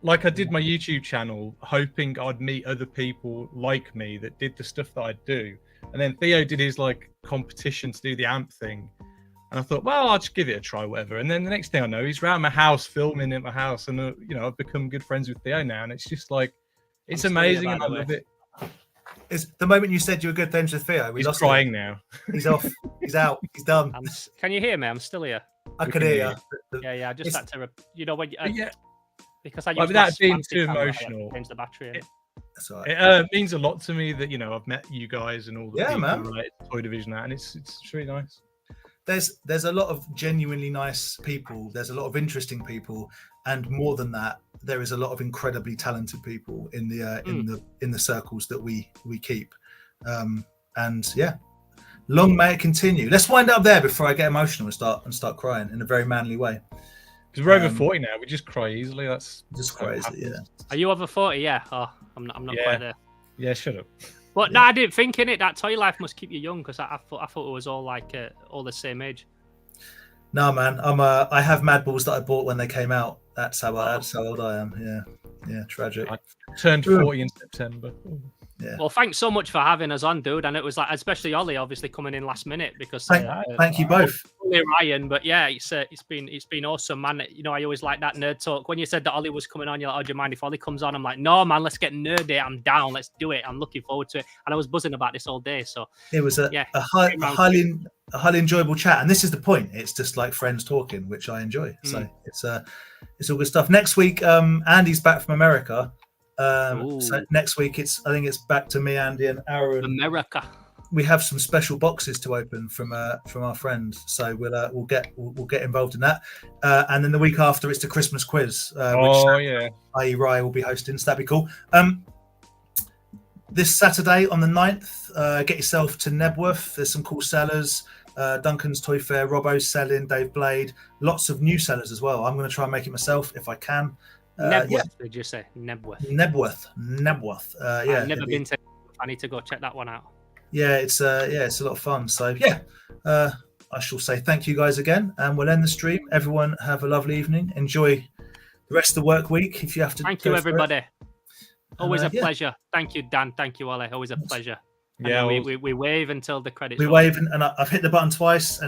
like I did my YouTube channel hoping I'd meet other people like me that did the stuff that I do. And then Theo did his like competition to do the amp thing. And I thought, well, I'll just give it a try, whatever. And then the next thing I know, he's around my house filming at my house. And, I've become good friends with Theo now. And it's just like, it's amazing. And I love it. It's the moment you said you were good friends with Theo. He's crying now. He's off. He's out. He's done. Can you hear me? I'm still here. I can hear you. Yeah. I just had to, when you, because I used without being too emotional. Change the battery. That's all right. It means a lot to me that I've met you guys and all the people man. Related to Toy Division, and it's really nice. There's a lot of genuinely nice people. There's a lot of interesting people, and more than that, there is a lot of incredibly talented people in the circles that we keep. And yeah, long may it continue. Let's wind up there before I get emotional and start crying in a very manly way. Because we're over 40 now, we just cry easily. That's just crazy. Yeah. Are you over 40? Yeah. Oh, I'm not quite there. Yeah, shut up. But no, I didn't think in it that toy life must keep you young, because I thought it was all like all the same age. No, man, I have Mad Balls that I bought when they came out. That's how old I am. Yeah, tragic. I turned 40 in September. Yeah. Well, thanks so much for having us on, dude. And it was like, especially Ollie, obviously coming in last minute because thank you both. Ryan, but yeah, it's been awesome, man. I always like that nerd talk. When you said that Ollie was coming on, you're like, oh, do you mind if Ollie comes on? I'm like, no, man, let's get nerdy. I'm down. Let's do it. I'm looking forward to it. And I was buzzing about this all day. So it was a highly enjoyable chat. And this is the point. It's just like friends talking, which I enjoy. So it's all good stuff. Next week, Andy's back from America. So next week I think it's back to me, Andy, and Aaron. America. we have some special boxes to open from our friend, so we'll get involved in that. And then the week after, it's the Christmas quiz, which i.e. Rye will be hosting, so that'd be cool. This Saturday on the 9th, get yourself to Nebworth. There's some cool sellers. Duncan's Toy Fair, Robbo's selling, Dave Blade, lots of new sellers as well. I'm going to try and make it myself if I can. Nebworth, did you say? Nebworth. I've never been to. I need to go check that one out. Yeah, it's a lot of fun. So I shall say thank you guys again, and we'll end the stream. Everyone have a lovely evening. Enjoy the rest of the work week. If you have to, thank you everybody. Always a pleasure. Thank you, Dan. Thank you, Ollie. Always a pleasure. Yeah, we wave until the credits. We wave, and I've hit the button twice, and